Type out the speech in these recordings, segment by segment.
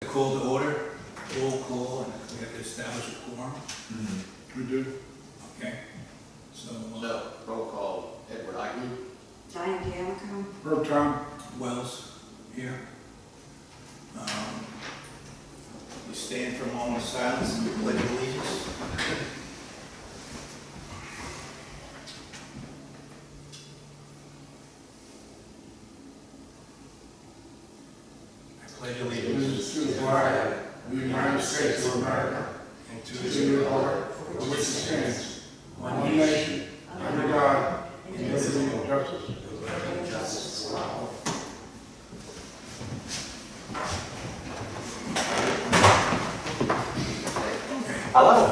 call to order, roll call, and we have to establish a quorum. We do. Okay, so No, roll call, Edward Icahn. Diane D'Amico. Herb Tom. Wells here. We stand for a moment of silence and we pledge allegiance. I pledge allegiance To the flag of the United States of America, and to to the the republic for which it stands, one nation, under God, indivisible, with justice for all. Hello.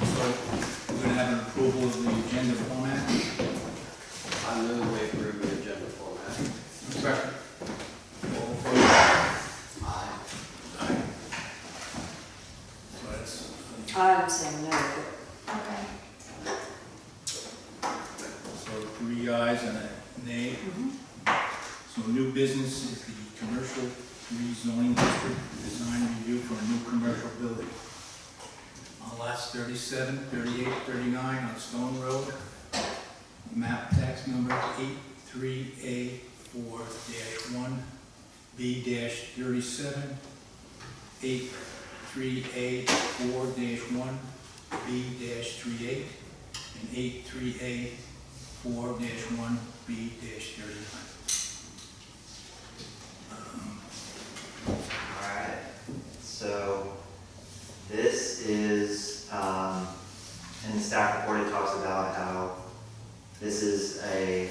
So we're going to have an approval of the agenda format. I move we approve the agenda format. Second. All in favor? Aye. Aye. So that's, I'm saying no, but, okay. so 3 ayes and a nay. So new business is the commercial rezoning district design review for a new commercial building on lots 37, 38, 39 on Stone Road. Map tax number 83A4-1B-37, 83A4-1B-38, and 83A4-1B-39. Alright, so this is, in the staff report it talks about how this is a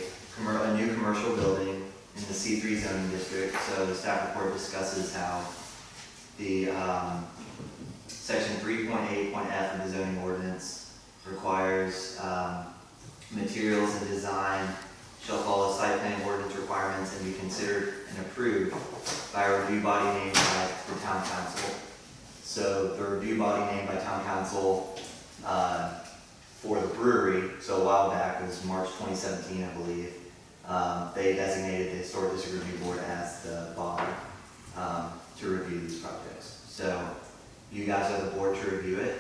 new commercial building in the C3 zoning district. So the staff report discusses how the section 3.8.f of the zoning ordinance requires materials and design shall follow site plan ordinance requirements and be considered and approved by a review body named by the town council. So the review body named by town council for the brewery, so a while back, it was March 2017, I believe, they designated the Historic District Review Board as the body to review these projects. So you guys are the board to review it.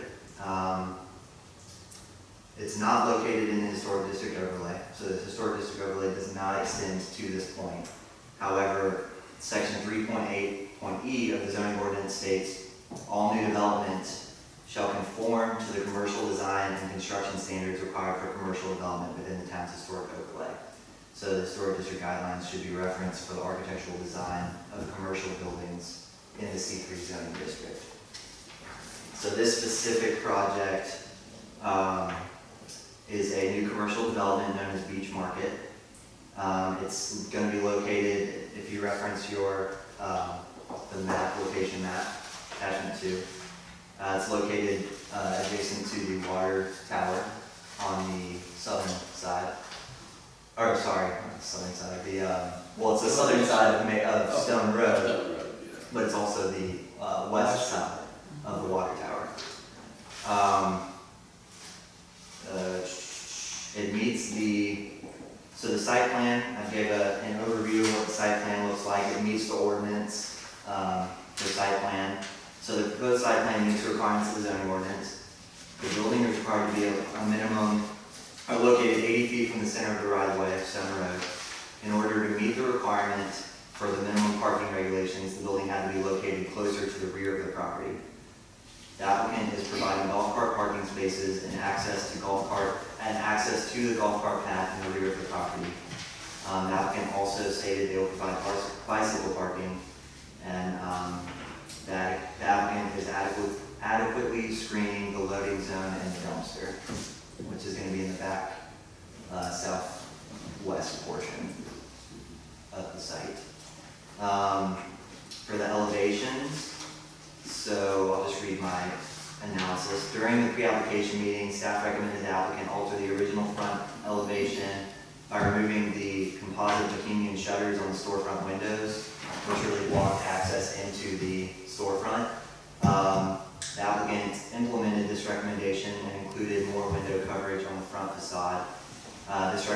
It's not located in the Historic District Overlay, so the Historic District Overlay does not extend to this point. However, section 3.8.e of the zoning ordinance states, all new development shall conform to the commercial design and construction standards required for commercial development within the town's historic overlay. So the Historic District guidelines should be referenced for the architectural design of commercial buildings in the C3 zoning district. So this specific project is a new commercial development known as Beach Market. It's going to be located, if you reference your the map, location map, attachment 2. It's located adjacent to the water tower on the southern side. Or sorry, not the southern side. Well, it's the southern side of Stone Road, but it's also the west side of the water tower. It meets so the site plan, I gave an overview of what the site plan looks like. It meets the ordinance, the site plan. So the proposed site plan meets the requirements of the zoning ordinance. The building is required to be a minimum, located 80 feet from the center of the right-of-way of Stone Road. In order to meet the requirement for the minimum parking regulations, the building had to be located closer to the rear of the property. The applicant is providing golf cart parking spaces and access to the golf cart path in the rear of the property. The applicant also stated they will provide bicycle parking, and that the applicant is adequately screening the loading zone and the dumpster, which is going to be in the back southwest portion of the site. For the elevations, so I'll just read my analysis. During the pre-application meeting, staff recommended the applicant alter the original front elevation by removing the composite bohemian shutters on the storefront windows, which really blocked access into the storefront. The applicant implemented this recommendation and included more window coverage on the front facade. This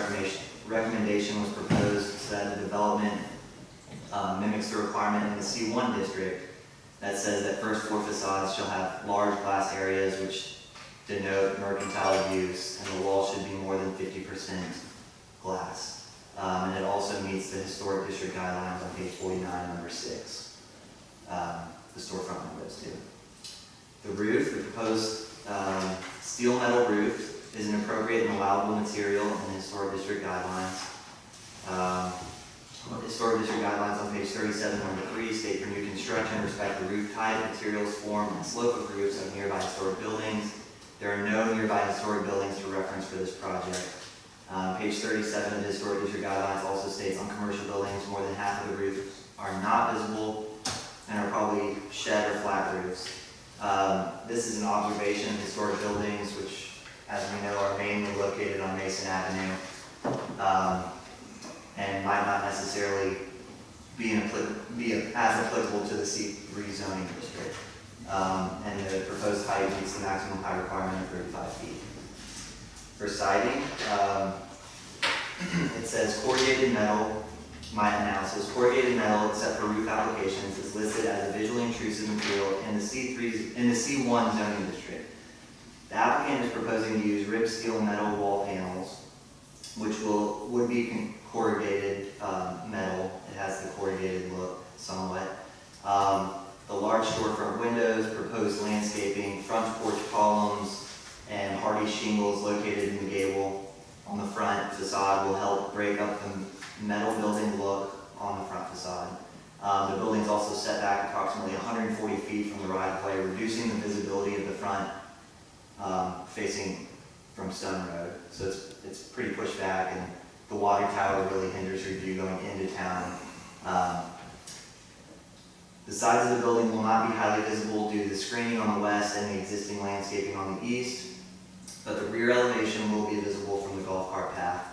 recommendation was proposed so that the development mimics the requirement in the C1 district that says that first floor facades shall have large glass areas which denote mercantile use, and the wall should be more than 50% glass. And it also meets the historic district guidelines on page 49, number 6, the storefront windows too. The roof, the proposed steel metal roof, is an appropriate and allowable material in the historic district guidelines. Historic district guidelines on page 37, number 3 state for new construction, respect the roof type, materials, form, and slope of roofs of nearby historic buildings. There are no nearby historic buildings to reference for this project. Page 37 of the historic district guidelines also states on commercial buildings, more than half of the roofs are not visible and are probably shed or flat roofs. This is an observation of historic buildings, which, as we know, are mainly located on Mason Avenue, and might not necessarily be as applicable to the C3 zoning district. And the proposed height meets the maximum height requirement of 35 feet. For siding, it says corrugated metal. My analysis: corrugated metal, except for roof applications, is listed as a visually intrusive material in the C1 zoning district. The applicant is proposing to use ribbed steel metal wall panels, which would be corrugated metal. It has the corrugated look somewhat. The large storefront windows, proposed landscaping, front porch columns, and hardy shingles located in the gable on the front facade will help break up the metal building look on the front facade. The building is also set back approximately 140 feet from the right-of-way, reducing the visibility of the front facing from Stone Road. So it's pretty pushed back, and the water tower really hinders your view going into town. The sides of the building will not be highly visible due to the screening on the west and the existing landscaping on the east, but the rear elevation will be visible from the golf cart path.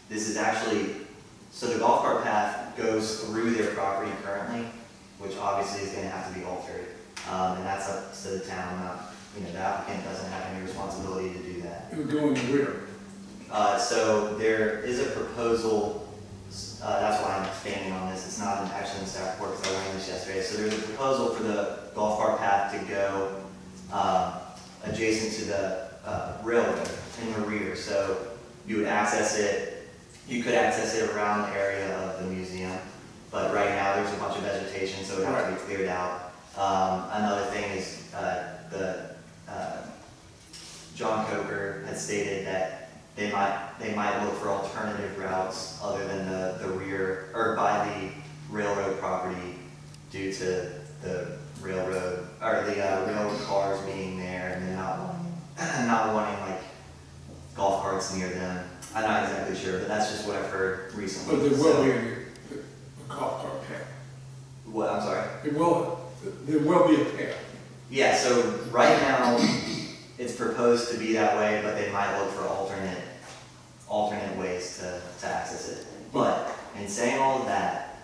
This is actually, so the golf cart path goes through their property currently, which obviously is going to have to be altered, and that's up to the town. Not, the applicant doesn't have any responsibility to do that. You're doing the rear. So there is a proposal. That's why I'm expanding on this. It's not actually in the staff report because I learned this yesterday. So there's a proposal for the golf cart path to go adjacent to the railroad in the rear. So you would access it. You could access it around the area of the museum, but right now there's a bunch of vegetation, so it would have to be cleared out. Another thing is John Coker had stated that they might look for alternative routes other than the rear or by the railroad property due to the railroad or the railroad cars being there and then not wanting like golf carts near them. I'm not exactly sure, but that's just what I've heard recently. But there will be a golf cart path. What? I'm sorry. There will be a path. Yeah. So right now it's proposed to be that way, but they might look for alternate ways to access it. But in saying all of that,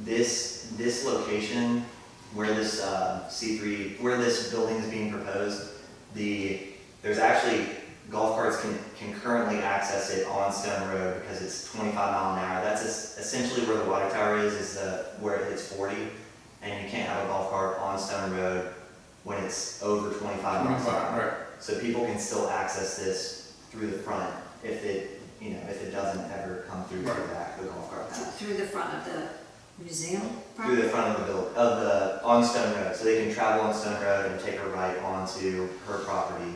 this location where this C3 where this building is being proposed, there's actually golf carts can currently access it on Stone Road because it's 25 mile an hour. That's essentially where the water tower is where it hits 40, and you can't have a golf cart on Stone Road when it's over 25 miles an hour. Right. So people can still access this through the front if it doesn't ever come through the back of the golf cart path. Through the front of the museum? Through the front of on Stone Road, so they can travel on Stone Road and take a right onto her property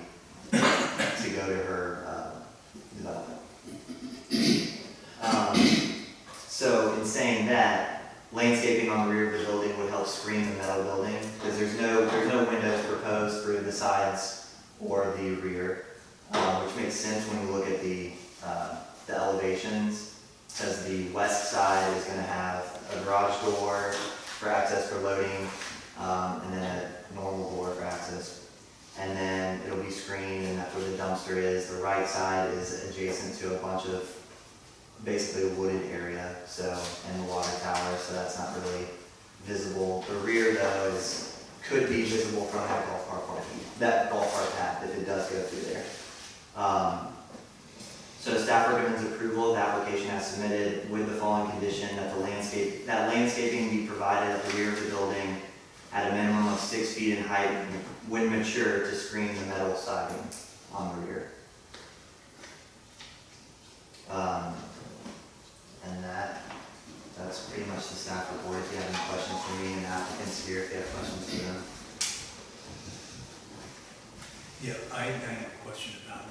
to go to her development. So in saying that, landscaping on the rear of the building would help screen the metal building because there's no windows proposed through the sides or the rear, which makes sense when you look at the elevations, because the west side is going to have a garage door for access for loading, and then a normal door for access. And then it'll be screened, and that's where the dumpster is. The right side is adjacent to a bunch of basically a wooded area, and the water tower, so that's not really visible. The rear though could be visible from that golf cart path if it does go through there. So staff recommends approval of the application as submitted with the following condition that that landscaping be provided at the rear of the building at a minimum of 6 feet in height when mature to screen the metal siding on the rear. And that's pretty much the staff report. If you have any questions for me and the applicants here, if you have questions for them. Yeah, I have a question about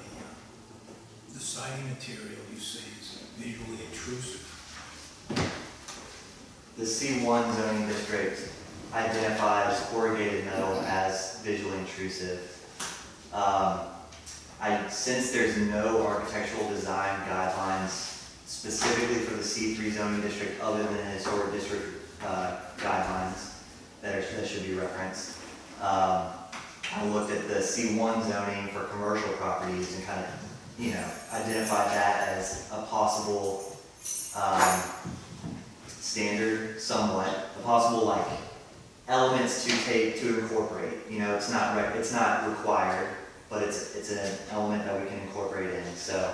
the siding material you say is visually intrusive. The C1 zoning district identifies corrugated metal as visually intrusive. Since there's no architectural design guidelines specifically for the C3 zoning district other than the historic district guidelines that should be referenced, I looked at the C1 zoning for commercial properties and kind of, identified that as a possible standard, somewhat, a possible elements to incorporate. It's not required, but it's an element that we can incorporate in. So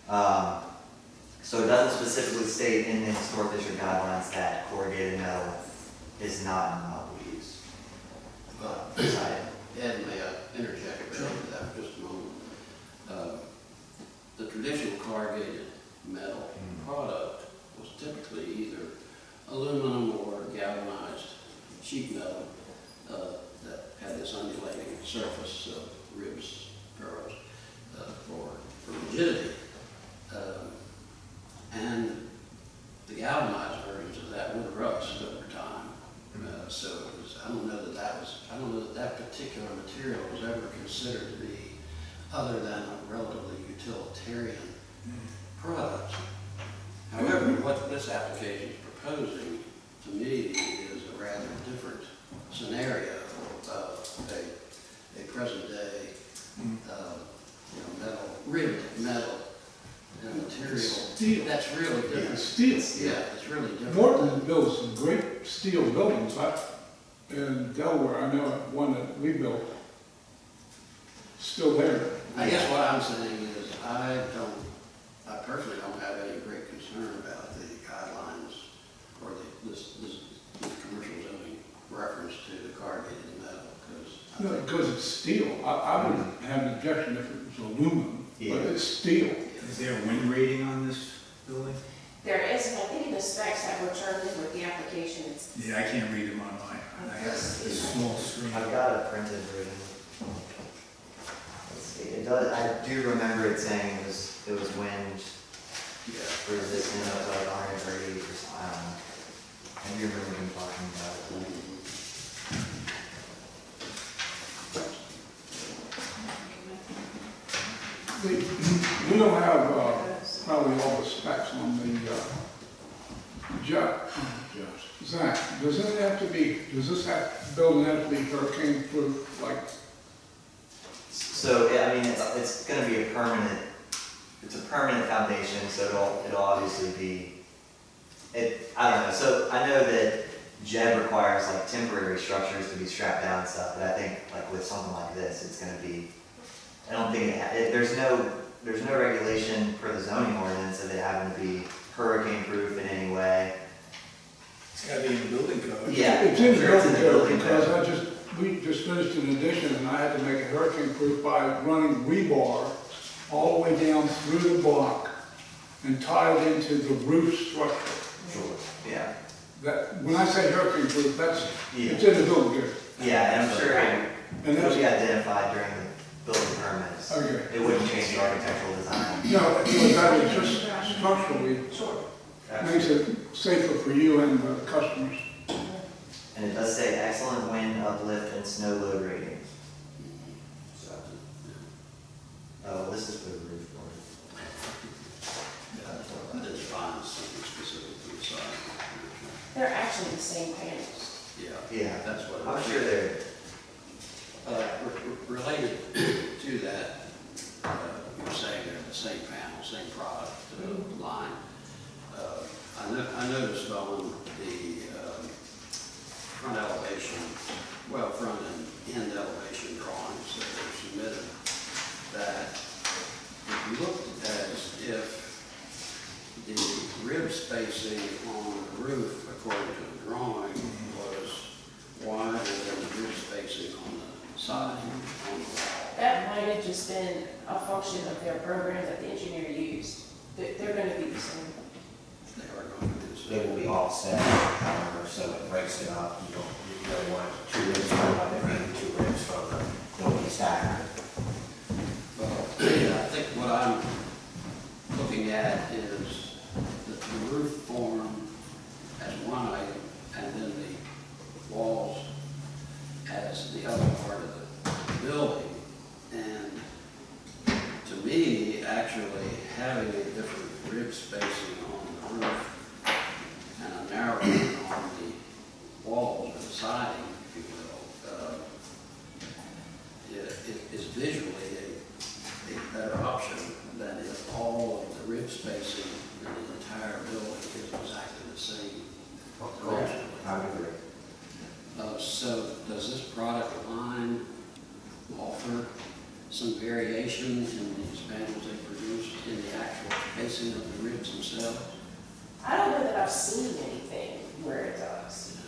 it doesn't specifically state in the historic district guidelines that corrugated metal is not allowed to use. Ed, may I interject into that for just a moment? The traditional corrugated metal product was typically either aluminum or galvanized sheet metal that had this undulating surface of ribs, furrows, for rigidity. And the galvanized versions of that would rust over time. So it was, I don't know that that particular material was ever considered to be other than a relatively utilitarian product. However, what this application is proposing to me is a rather different scenario of a present day ribbed metal and material. Steel. That's really different. Steel. Yeah, it's really different. Morton builds some great steel buildings. In Delaware, I know one that we built, still there. I guess what I'm saying is I personally don't have any great concern about the guidelines or this commercial zoning reference to the corrugated metal No, because it's steel. I wouldn't have an objection if it was aluminum, but it's steel. Is there a wind rating on this building? There is, I think in the specs that were turned in with the application, it's, Yeah, I can't read them on mine. I have a small screen. I've got a printed version. Let's see. It does. I do remember it saying it was wind resistant up to 130%. I don't know. I do remember him talking about it. We don't have probably all the specs on the Zach, does this building have to be hurricane proof, So yeah, I mean, it's going to be it's a permanent foundation, so it'll obviously be, I don't know, so I know that JEB requires temporary structures to be strapped down and stuff, but I think with something like this, it's going to be, I don't think there's no regulation for the zoning ordinance of it having to be hurricane proof in any way. It's gotta be in the building code. Yeah. it's in the sure it's building code code. because we just finished an addition and I had to make it hurricane proof by running rebar all the way down through the block and tie it into the roof structure. Sure. Yeah. That, when I say hurricane proof, Yeah. it's in the building code. Yeah, and I'm sure And it'll that's, be identified during the building permits. okay. It wouldn't change the architectural design. No, that is just structurally, makes it safer for you and the customers. And it does say excellent wind, uplift, and snow load ratings. So, oh, this is for the roof. That is fine, something specific to the side. they're actually the same panels. Yeah. Yeah, That's what I'm sure they're, related to that, you're saying they're the same panel, same product line. I noticed on the front elevation, front and end elevation drawings that were submitted, that it looked as if the rib spacing on the roof, according to the drawing, was wider than the rib spacing on the siding on the wall. That might have just been a function of their program that the engineer used. They're gonna be the same. They are going to do so. They will be offset, however, so it breaks it up. You don't want two ribs from one, there may be two ribs from the building stack. Well, I think what I'm looking at is the roof form as one item, and then the walls as the other part of the building. And to me, actually having a different rib spacing on the roof and a narrowing on the walls or the siding, if you will, is visually a better option than if all of the rib spacing in the entire building is exactly the same. Originally. I would agree. So does this product line offer some variation in the expansions they produce in the actual spacing of the ribs themselves? I don't know that I've seen anything where it does.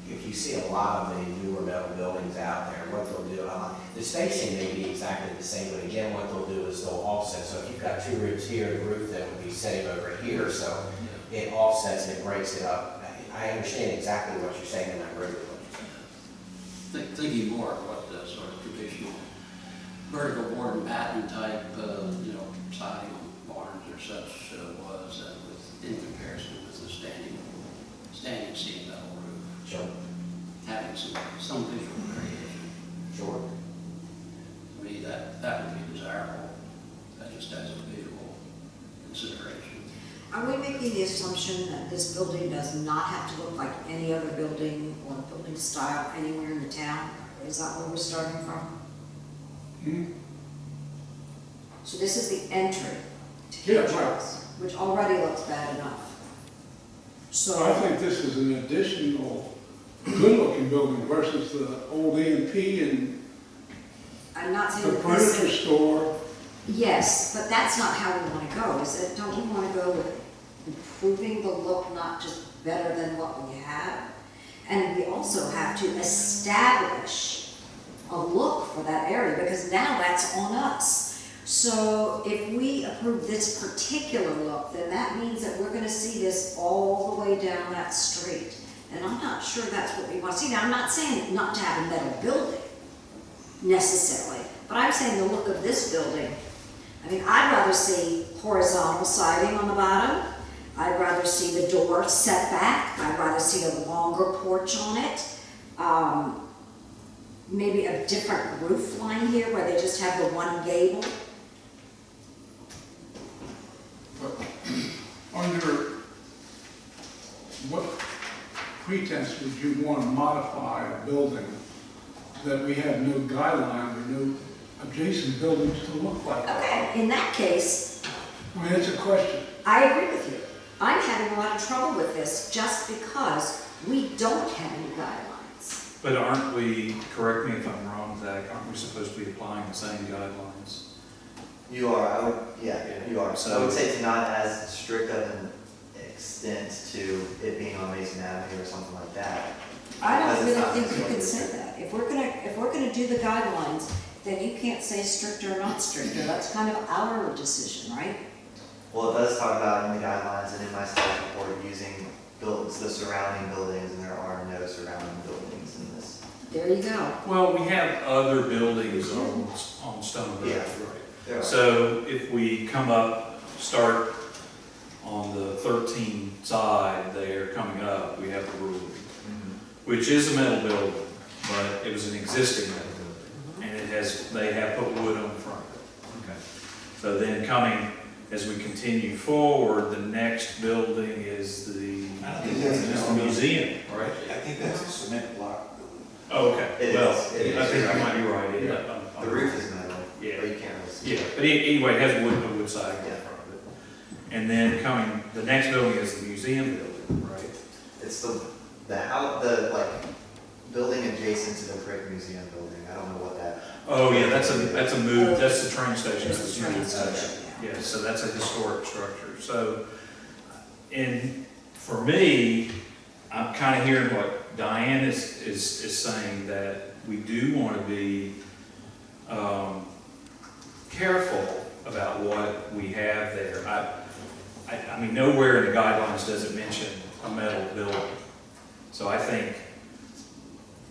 If you see a lot of the newer metal buildings out there, what they'll do, the spacing may be exactly the same, but again, what they'll do is they'll offset. So if you've got two ribs here, the roof that would be sitting over here, so it offsets and it breaks it up. I understand exactly what you're saying, and I agree with what you're saying. Thinking more of what the sort of traditional vertical board and batten type, siding on barns or such was in comparison with the standing seam metal roof. Sure. Having some visual variation. Sure. To me, that would be desirable, just as a visual consideration. Are we making the assumption that this building does not have to look like any other building or building style anywhere in the town? Is that where we're starting from? Hmm? So this is the entry to Yeah, King right. Charles, which already looks bad enough. So I think this is an additional good-looking building versus the old E&P and I'm not saying the that this furniture is, store. yes, but that's not how we want to go, is it? Don't we want to go with improving the look, not just better than what we have? And we also have to establish a look for that area, because now that's on us. So if we approve this particular look, then that means that we're gonna see this all the way down that street. And I'm not sure that's what we want to see. Now, I'm not saying not to have a metal building necessarily, but I'm saying the look of this building. I mean, I'd rather see horizontal siding on the bottom. I'd rather see the door set back. I'd rather see a longer porch on it. Maybe a different roof line here where they just have the one gable. But under what pretense would you want to modify a building that we have no guideline or no adjacent buildings to look like that? Okay, in that case, I mean, it's a question. I agree with you. I'm having a lot of trouble with this just because we don't have any guidelines. But aren't we, correct me if I'm wrong, Zach, aren't we supposed to be applying the same guidelines? You are, you are. So I would say to not as strict of an extent to it being on Mason Avenue or something like that. I don't Because it's really not think you can constructed. say that. If we're gonna do the guidelines, then you can't say stricter or not stricter. That's kind of our decision, right? Well, it does talk about in the guidelines and in my staff report using buildings, the surrounding buildings, and there are no surrounding buildings in this. There you go. Well, we have other buildings on Stone Road, Yeah. right? There are. So if we come up, start on the 13 side there, coming up, we have the Brewery, which is a metal building, but it was an existing metal building. And they have put wood on the front of it. Okay. So then coming, as we continue forward, the next building is the I think that's just a museum, right? I think that's a cement block building. Oh, okay. It Well, is, it is. I think I might be right. Yeah. The roof is metal, Yeah. but you can't really see. Yeah, but anyway, it has wood siding in front of it. And then coming, the next building is the museum building, right? It's the building adjacent to the Brick Museum building. I don't know what that. Oh, yeah, that's a move, that's the train station. There's the train station, yeah. Yes, so that's a historic structure. So, and for me, I'm kind of hearing what Diane is saying, that we do want to be careful about what we have there. I mean, nowhere in the guidelines does it mention a metal building. So I think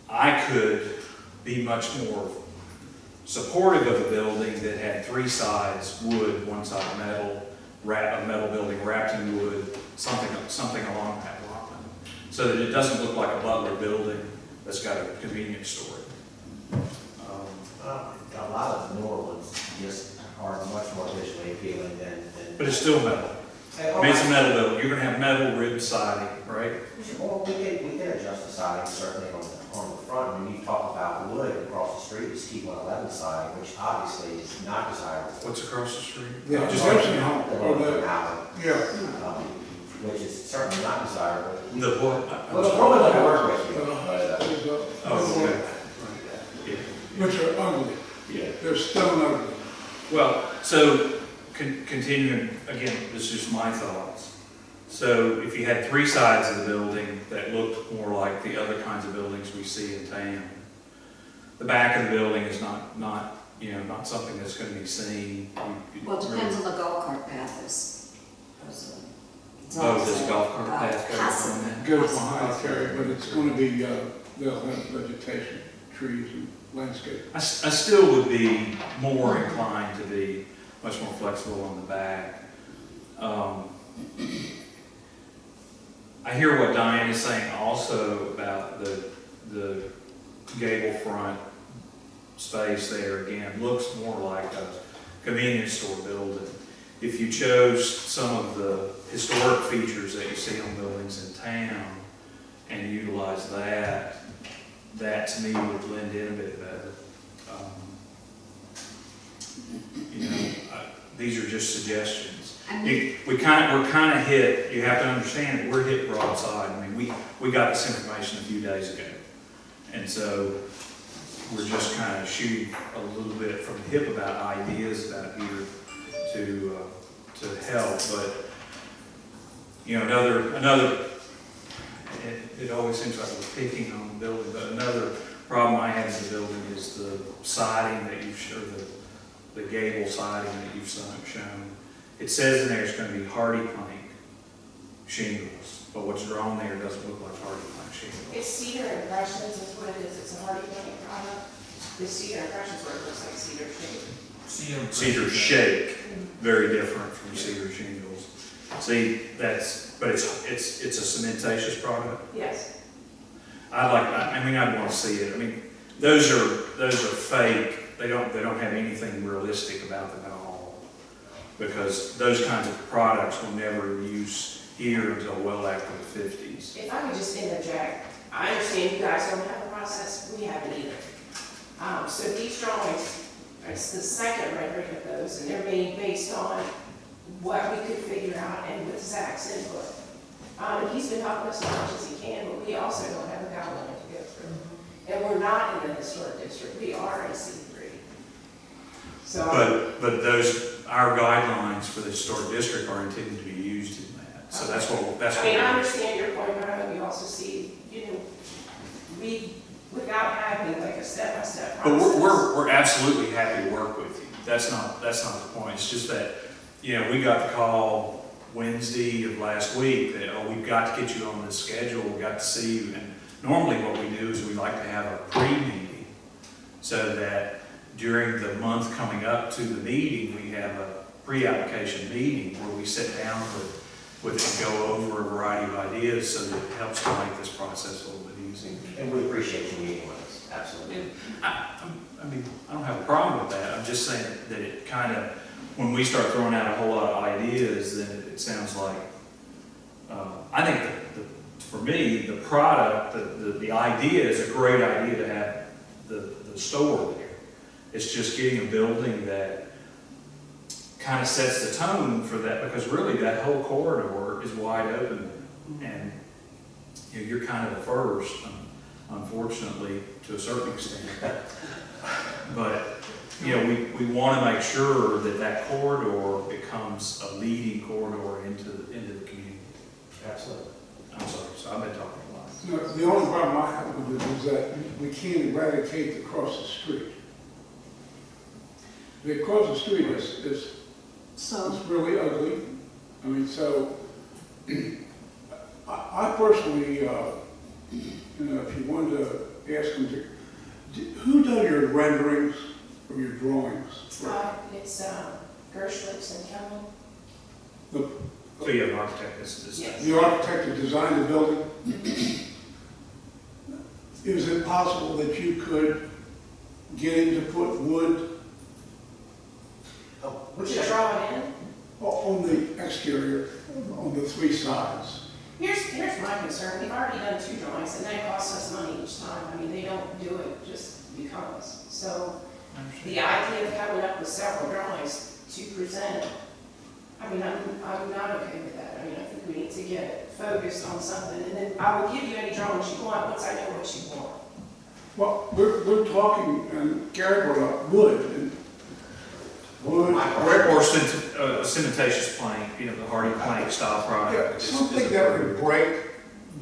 I could be much more supportive of a building that had 3 sides wood, 1 side metal, a metal building wrapped in wood, something along that line, so that it doesn't look like a Butler building that's got a convenience store. A lot of the newer ones just are much more visually appealing than. But it's still metal. I mean, it's a metal building. You're gonna have metal ribbed siding, right? Well, we can adjust the siding certainly on the front. When you talk about wood across the street, is T111 siding, which obviously is not desirable. What's across the street? The Just Jefferson Home, or the, yeah, Which is certainly not desirable. the what? Well, we're willing to work with you. Oh, okay. Yeah. which are ugly. Yeah. They're stone ugly. Well, so continuing, again, this is just my thoughts. So if you had 3 sides of the building that looked more like the other kinds of buildings we see in town, the back of the building is not something that's going to be seen. Well, it depends on the golf cart path is. Oh, does the golf cart path go Passive. behind that? Goes behind Terry, but it's going to be, they'll have vegetation, trees and landscape. I still would be more inclined to be much more flexible on the back. I hear what Diane is saying also about the gable front space there. Again, looks more like a convenience store building. If you chose some of the historic features that you see on buildings in town and utilize that to me would blend in a bit better. These are just suggestions. We're kind of hit. You have to understand that we're hit broadside. I mean, we got this information a few days ago, and so we're just kind of shooting a little bit from the hip about ideas about here to help. But another. It always seems like we're picking on the building, but another problem I have in the building is the siding that you've shown, the gable siding that you've shown. It says in there it's going to be hardy plank shingles, but what's drawn there doesn't look like hardy plank shingles. It's cedar impressions is what it is, it's a hardy plank product. The cedar impressions where it looks like cedar shape. Cedar shake, very different from cedar shingles. See, but it's a cementatious product. Yes. I'd want to see it. I mean, those are fake. They don't have anything realistic about them at all, because those kinds of products were never in use here until well after the 50s. If I could just interject, I understand you guys don't have a process, we haven't either. So these drawings, it's the second rendering of those, and they're being based on what we could figure out and with Zach's input. And he's been helping us as much as he can, but we also don't have a guideline to go through. And we're not in the historic district, we are in C3. So But our guidelines for the historic district are intended to be used in that. So that's what. I understand your point, but I hope you also see, without having like a step-by-step process. But we're absolutely happy to work with you. That's not the point. It's just that, we got the call Wednesday of last week that, we've got to get you on this schedule, we've got to see you. And normally what we do is we like to have a pre-meeting so that during the month coming up to the meeting, we have a pre-application meeting where we sit down with and go over a variety of ideas so that it helps to make this process a little bit easier. And we appreciate you meeting with us, absolutely. I don't have a problem with that. I'm just saying that it kind of, when we start throwing out a whole lot of ideas, then it sounds like, I think for me, the product, the idea is a great idea to have the store there. It's just getting a building that kind of sets the tone for that, because really that whole corridor is wide open, and you're kind of the first, unfortunately, to a certain extent. But you know, we want to make sure that that corridor becomes a leading corridor into the community. Absolutely. I'm sorry, so I've been talking a lot. No, the only problem I have with it is that we can't eradicate the across the street. The across the street is So, it's really ugly. I mean, so, I personally, you know, if you wanted to ask them to, who does your renderings or your drawings? It's Gerschlitz and Kellman. So you have an architect, this. Yes. The architect that designed the building? Is it possible that you could get him to put wood Oh, which To is, draw it in. on the exterior, on the three sides? Here's my concern, we've already done 2 drawings, and that costs us money each time. I mean, they don't do it just because. So the idea of coming up with several drawings to present, I mean, I'm not okay with that. I mean, I think we need to get focused on something, and then I will give you any drawings you want once I know what you want. Well, we're talking, and Gary brought up wood, and wood, Or cementatious plank, you know, the hardy plank style yeah, product. is something that would approved. break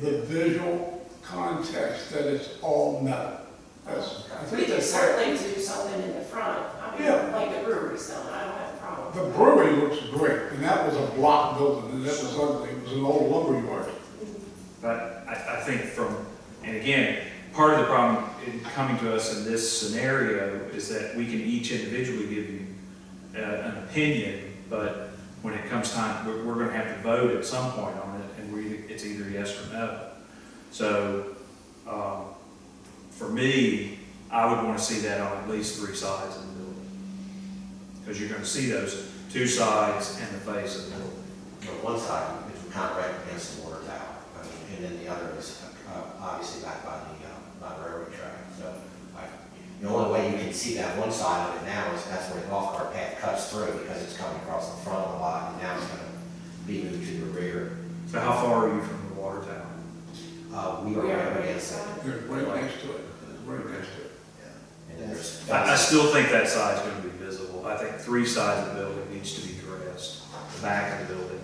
the visual context that it's all metal. That's, I We think can that's certainly do something in the front, I mean, Yeah. like the brewery's done, I don't have a problem. the brewery looks great, and that was a block building, and that was ugly. It was an old lumber yard. But I think and again, part of the problem in coming to us in this scenario is that we can each individually give you an opinion, but when it comes time, we're going to have to vote at some point on it, and it's either yes or no. So, for me, I would want to see that on at least 3 sides of the building. Because you're going to see those 2 sides and the face of the building. on one side is kind of right against the water tower. I mean, and then the other is obviously back by the railroad track. So the only way you can see that one side of it now is that's where the golf cart path cuts through because it's coming across the front of the lot and now it's going to be moved to the rear. So how far are you from the water tower? We are right against it. They're right next to it, right next to it. And then there's. I still think that side's going to be visible. I think 3 sides of the building needs to be dressed, the back of the building.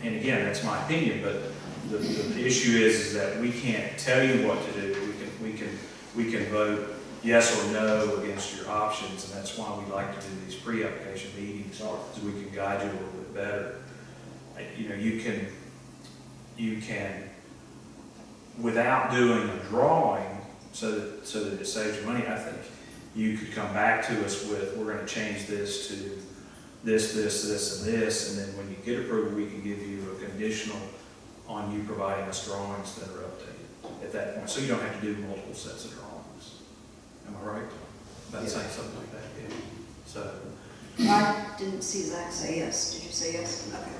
And again, that's my opinion, but the issue is that we can't tell you what to do. We can vote yes or no against your options, and that's why we like to do these pre-application meetings, so we can guide you a little bit better. You know, you can, without doing a drawing, so that it saves you money, I think you could come back to us with, we're gonna change this to this, and this, and then when you get approval, we can give you a conditional on you providing us drawings that are updated at that point, so you don't have to do multiple sets of drawings. Am I right about saying something like that? Yeah. So, I didn't see Zach say yes. Did you say yes? Okay.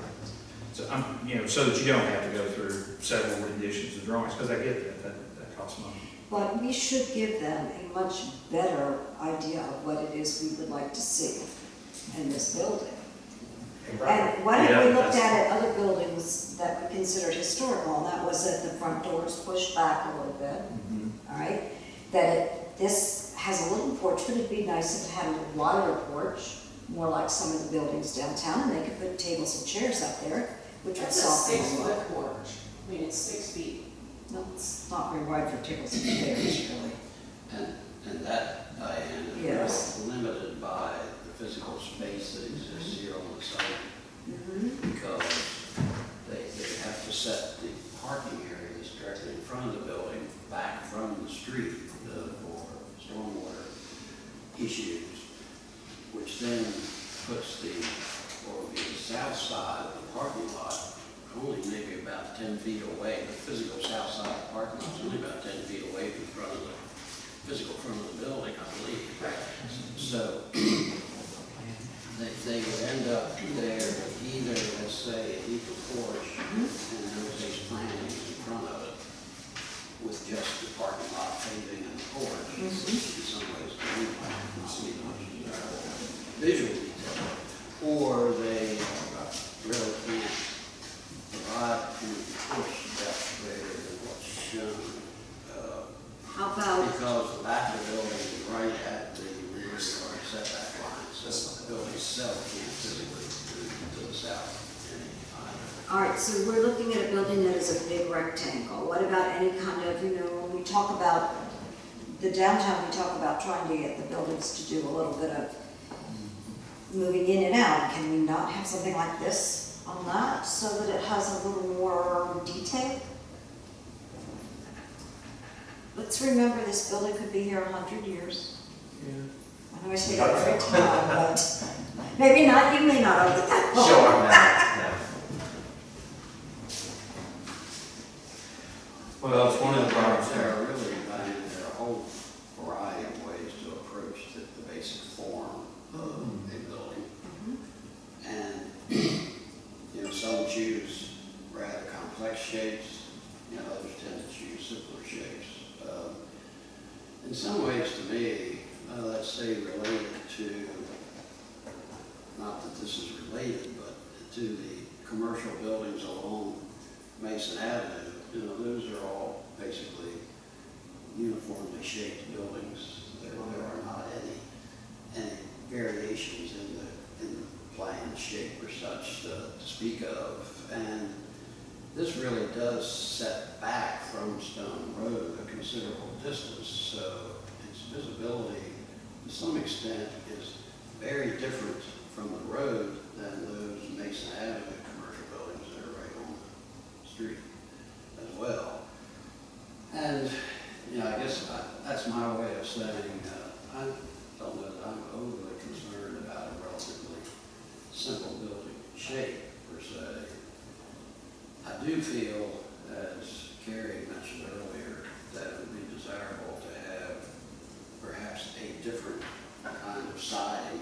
so you know, so that you don't have to go through several renditions of drawings, because I get that costs money. But we should give them a much better idea of what it is we would like to see in this building. And what if we looked at other buildings that we considered historical, and that was that the front doors pushed back a little bit, all right? That this has a little porch, but it'd be nice if it had a little wider porch, more like some of the buildings downtown, and they could put tables and chairs up there, which would That's a soften the 6-foot look. porch, I mean, it's 6 feet. No, it's not very wide for tables and chairs, really. And that, Diane, is Yes. limited by the physical space that exists here on the site, Mm-hmm. because they have to set the parking areas directly in front of the building, back from the street, for stormwater issues, which then puts the south side of the parking lot only maybe about 10 feet away. The physical south side of the parking lot is only about 10 feet away from the front of the physical front of the building, I believe. So they would end up there with either, let's say, an equal porch and Jose's plantings in front of it, with just the parking lot paving and the porch, which in some ways don't see much visual detail. Or they really can't provide any push depth greater than what's shown. How about, Because the back of the building is right at the rear so the building itself can't physically move to the south any either. All right, so we're looking at a building that is a big rectangle. What about any kind of, when we talk about the downtown, we talk about trying to get the buildings to do a little bit of moving in and out. Can we not have something like this on that so that it has a little more detail? Let's remember this building could be here 100 years. I know I say that every time, but maybe not, you may not own it that long. Sure, no. Well, it's one of the problems There there. are really, there are a whole variety of ways to approach the basic form of a building. And, some choose rather complex shapes, others tend to choose simpler shapes. In some ways, to me, let's say related to, not that this is related, but to the commercial buildings along Mason Avenue, those are all basically uniformly shaped buildings. There are not any variations in the plan, shape or such to speak of. And this really does set back from Stone Road a considerable distance, so its visibility to some extent is very different from the road than those Mason Avenue commercial buildings that are right on the street as well. And, I guess that's my way of saying, I don't know that I'm overly concerned about a relatively simple building shape per se. I do feel, as Carrie mentioned earlier, that it would be desirable to have perhaps a different kind of siding,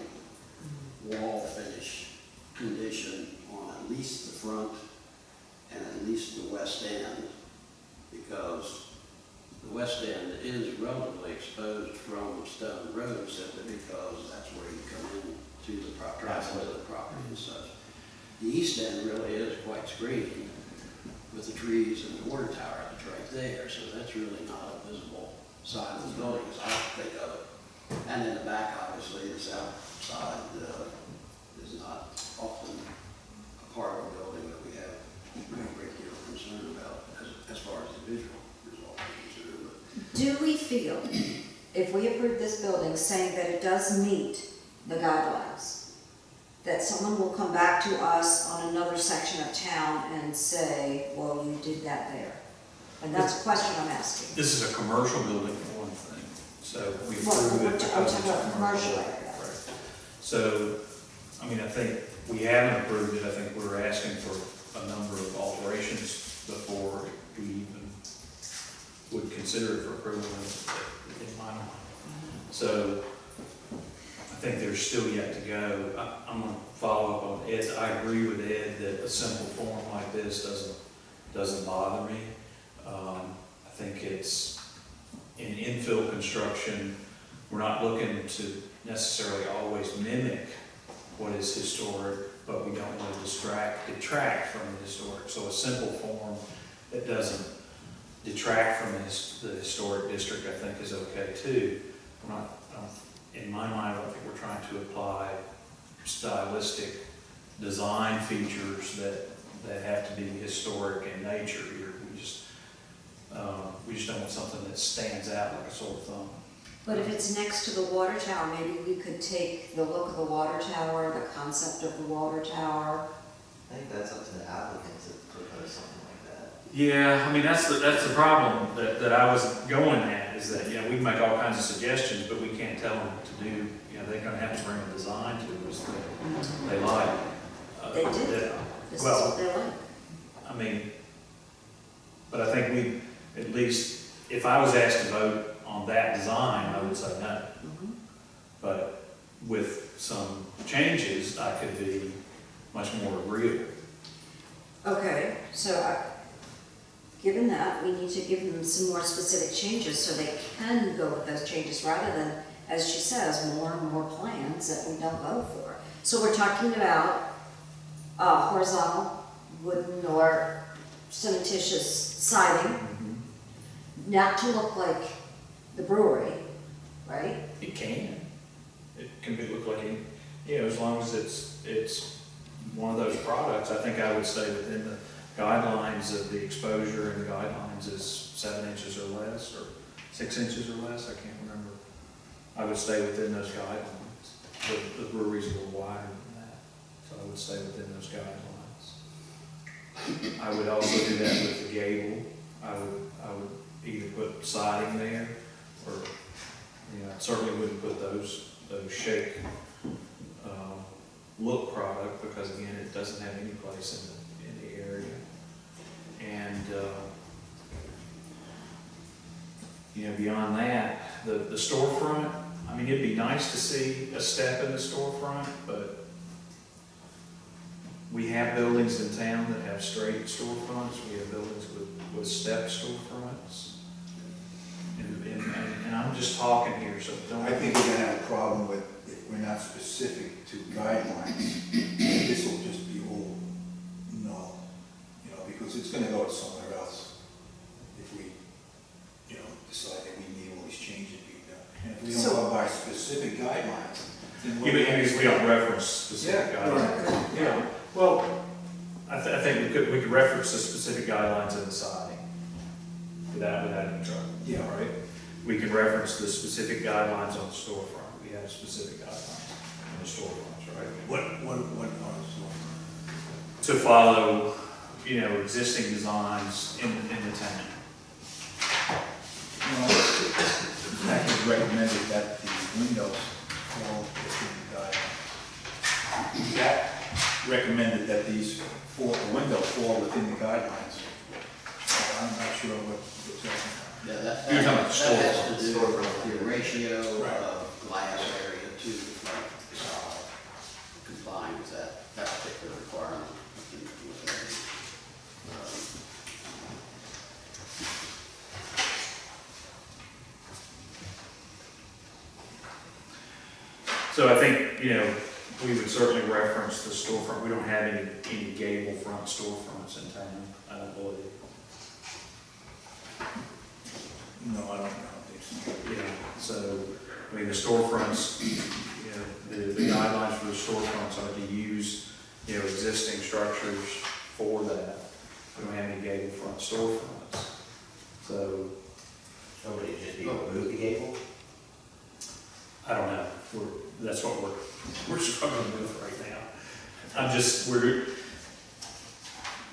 wall finish condition on at least the front and at least the west end, because the west end is relatively exposed from Stone Road simply because that's where you come in to the property, and such. The east end really is quite screened with the trees and the water tower that's right there, so that's really not a visible side of the building as I think of it. And in the back, obviously, the south side is not often a part of a building that we have a great deal of concern about as far as the visual result is concerned. Do we feel, if we approve this building saying that it does meet the guidelines, that someone will come back to us on another section of town and say, well, you did that there? And that's a question I'm asking. This is a commercial building for one thing, so we Well, approve we're it talking because it's a about commercial. commercial area. Right. So, I think we haven't approved it. I think we're asking for a number of alterations before we even would consider it for approval in my mind. So, I think there's still yet to go. I'm going to follow up on Ed. I agree with Ed that a simple form like this doesn't bother me. I think it's in infill construction, we're not looking to necessarily always mimic what is historic, but we don't want to detract from the historic. So a simple form that doesn't detract from the historic district, I think, is okay too. In my mind, I don't think we're trying to apply stylistic design features that have to be historic in nature here. We just don't want something that stands out like a sore thumb. But if it's next to the water tower, maybe we could take the look of the water tower, the concept of the water tower. I think that's up to the applicant to propose something like that. Yeah, that's the problem that I was going at, is that, we can make all kinds of suggestions, but we can't tell them to do, they're gonna have to bring a design to us that they like. They did. This is what they like. But I think we, at least, if I was asked to vote on that design, I would say no. Mhm. But with some changes, I could be much more agreeable. Okay, so given that, we need to give them some more specific changes so they can go with those changes rather than, as she says, more and more plans that we don't vote for. So we're talking about horizontal, wooden, or cementitious siding, not to look like the brewery, right? It can. It can look like Yeah, as long as it's one of those products, I think I would stay within the guidelines of the exposure, and the guidelines is 7 inches or less, or 6 inches or less, I can't remember. I would stay within those guidelines. The brewery's a little wider than that, so I would stay within those guidelines. I would also do that with the gable. I would either put siding there, or, you know, I certainly wouldn't put those shake look product, because again, it doesn't have any place in the area. And, you know, beyond that, the storefront, I mean, it'd be nice to see a step in the storefront, but we have buildings in town that have straight storefronts, we have buildings with step storefronts. And I'm just talking here, so don't. I think we're gonna have a problem with, if we're not specific to guidelines, this will just be all null, you know, because it's gonna go somewhere else if we, you know, decide that we need all these changes being done. And if we don't go by specific guidelines, then what? Even if we don't reference specific Yeah, guidelines. right. Yeah, well, I think we could reference the specific guidelines in the siding without any trouble. Yeah. Right? We can reference the specific guidelines on the storefront. We have specific guidelines on the storefronts, right? What are To follow, you know, existing designs in the town. You know, the package recommended that the windows fall within the guidelines. That recommended that these windows fall within the guidelines. I'm not sure what's happening. Yeah, that You're talking about has to do storefront. with the ratio Right. of glass area to the front facade, complying with that particular requirement. So I think, you know, we would certainly reference the storefront. We don't have any gable front storefronts in town, I don't believe. No, I don't think so. Yeah, so, I mean, the storefronts, you know, the guidelines for the storefronts are to use, you know, existing structures for that. We don't have any gable front storefronts. So, So would it just be remove the gable? I don't know, that's what we're struggling with right now.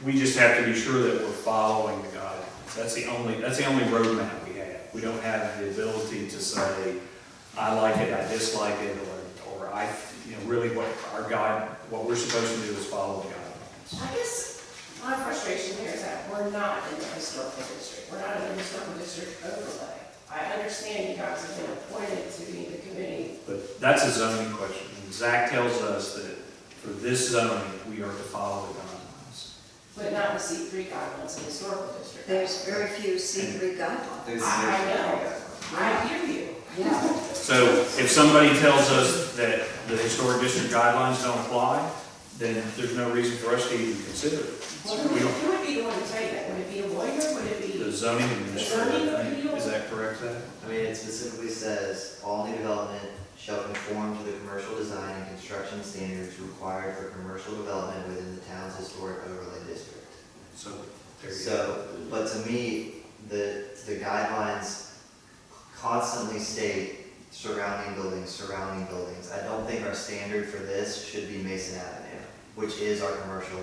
We just have to be sure that we're following the guidelines. That's the only roadmap we have. We don't have the ability to say, I like it, I dislike it, or I, you know, really what we're supposed to do is follow the guidelines. I guess my frustration here is that we're not in the historical district. We're not in the historical district overlay. I understand you guys have been appointed to be the committee. But that's a zoning question. And Zach tells us that for this zoning, we are to follow the guidelines. But not the C3 guidelines in the historical district. There's very few C3 guidelines. I know, I hear you. Yeah. So if somebody tells us that the historic district guidelines don't apply, then there's no reason for us to even consider it. Well, who would be the one to tell you that? Would it be a lawyer? Would it be? The zoning administrator, I think. appeal? Is that correct, Zach? I mean, it specifically says, all new development shall conform to the commercial design and construction standards required for commercial development within the town's historic overlay district. So there you go. So, but to me, the guidelines constantly state surrounding buildings. I don't think our standard for this should be Mason Avenue, which is our commercial,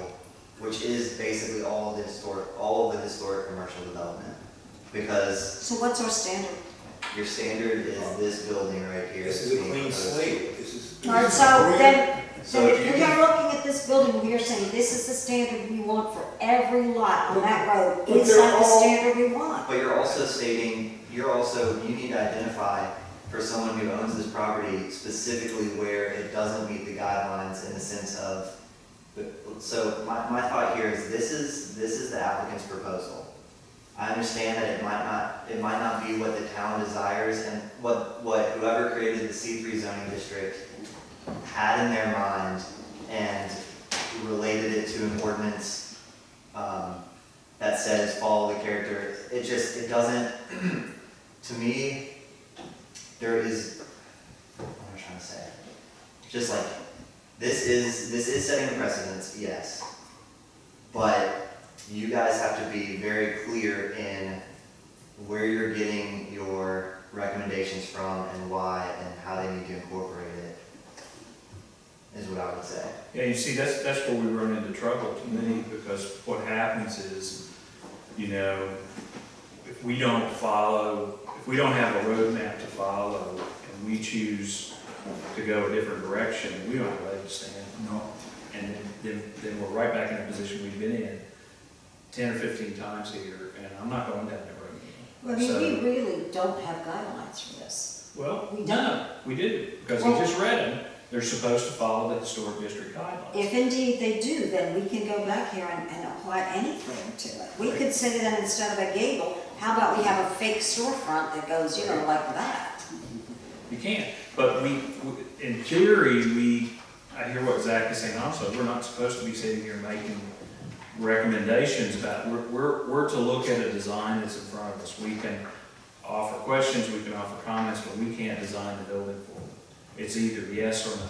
which is basically all of the historic commercial development. Because So what's our standard? your standard is this building right here. This is a clean slate, this is. All right, so then So if you we can, are looking at this building, we are saying this is the standard we want for every lot on that road. But Is they're that the all- standard we want? but you're also stating, you need to identify for someone who owns this property specifically where it doesn't meet the guidelines in the sense of, so my thought here is this is the applicant's proposal. I understand that it might not be what the town desires and what whoever created the C3 zoning district had in their mind and related it to an ordinance that says follow the character. It doesn't, to me, what am I trying to say? just like, this is setting the precedence, yes. But you guys have to be very clear in where you're getting your recommendations from and why and how they need to incorporate it, is what I would say. Yeah, you see, that's where we run into trouble to me, because what happens is, you know, if we don't have a roadmap to follow, and we choose to go a different direction, we don't have a leg to stand. No. And then we're right back in the position we've been in 10 or 15 times here, and I'm not going down that road Well, I again. mean, we really don't have guidelines for this. Well, We no, we didn't, because he just read them. They're supposed to follow the historic district guidelines. If indeed they do, then we can go back here and apply anything to it. We could say to them, instead of a gable, how about we have a fake storefront that goes, you know, like that? You can't, but in theory, I hear what Zach is saying also, we're not supposed to be sitting here making recommendations about, we're to look at a design that's in front of us. We can offer questions, we can offer comments, but we can't design the building for them. It's either yes or no.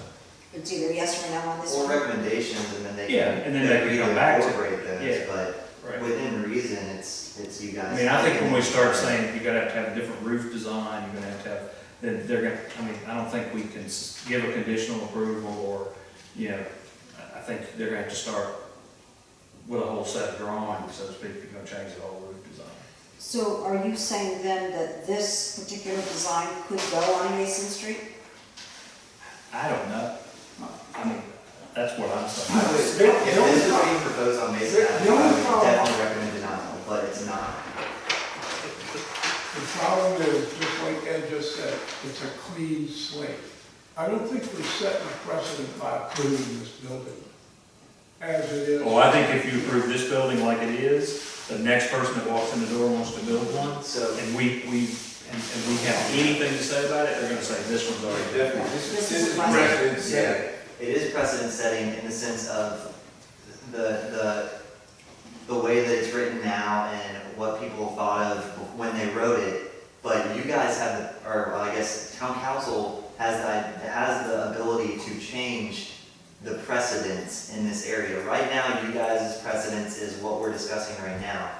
It's either yes or no on this Or one. recommendations, and then they Yeah, can, and then they can agree come to back to it. incorporate those, Yeah. but Right. within reason, it's you guys. I mean, I think when we start saying you're gonna have to have a different roof design, you're gonna have to have, then they're gonna, I mean, I don't think we can give a conditional approval or, you know, I think they're gonna have to start with a whole set of drawings, so to speak, if you're gonna change the whole roof design. So are you saying then that this particular design could go on Mason Street? I don't know. I mean, that's what I'm I saying. would, if this was being proposed on Mason Avenue, the I only would problem- definitely recommend denial, but it's not. The problem is, just like Ed just said, it's a clean slate. I don't think we're setting a precedent by approving this building as it is. Well, I think if you approve this building like it is, the next person that walks in the door wants to build one, So, and we have anything to say about it, they're gonna say this one's already done. Definitely, This this is is right. precedent yeah, setting. it is precedent setting in the sense of the way that it's written now and what people thought of when they wrote it. But you guys have the, or well, I guess town council has the ability to change the precedents in this area. Right now, you guys' precedents is what we're discussing right now.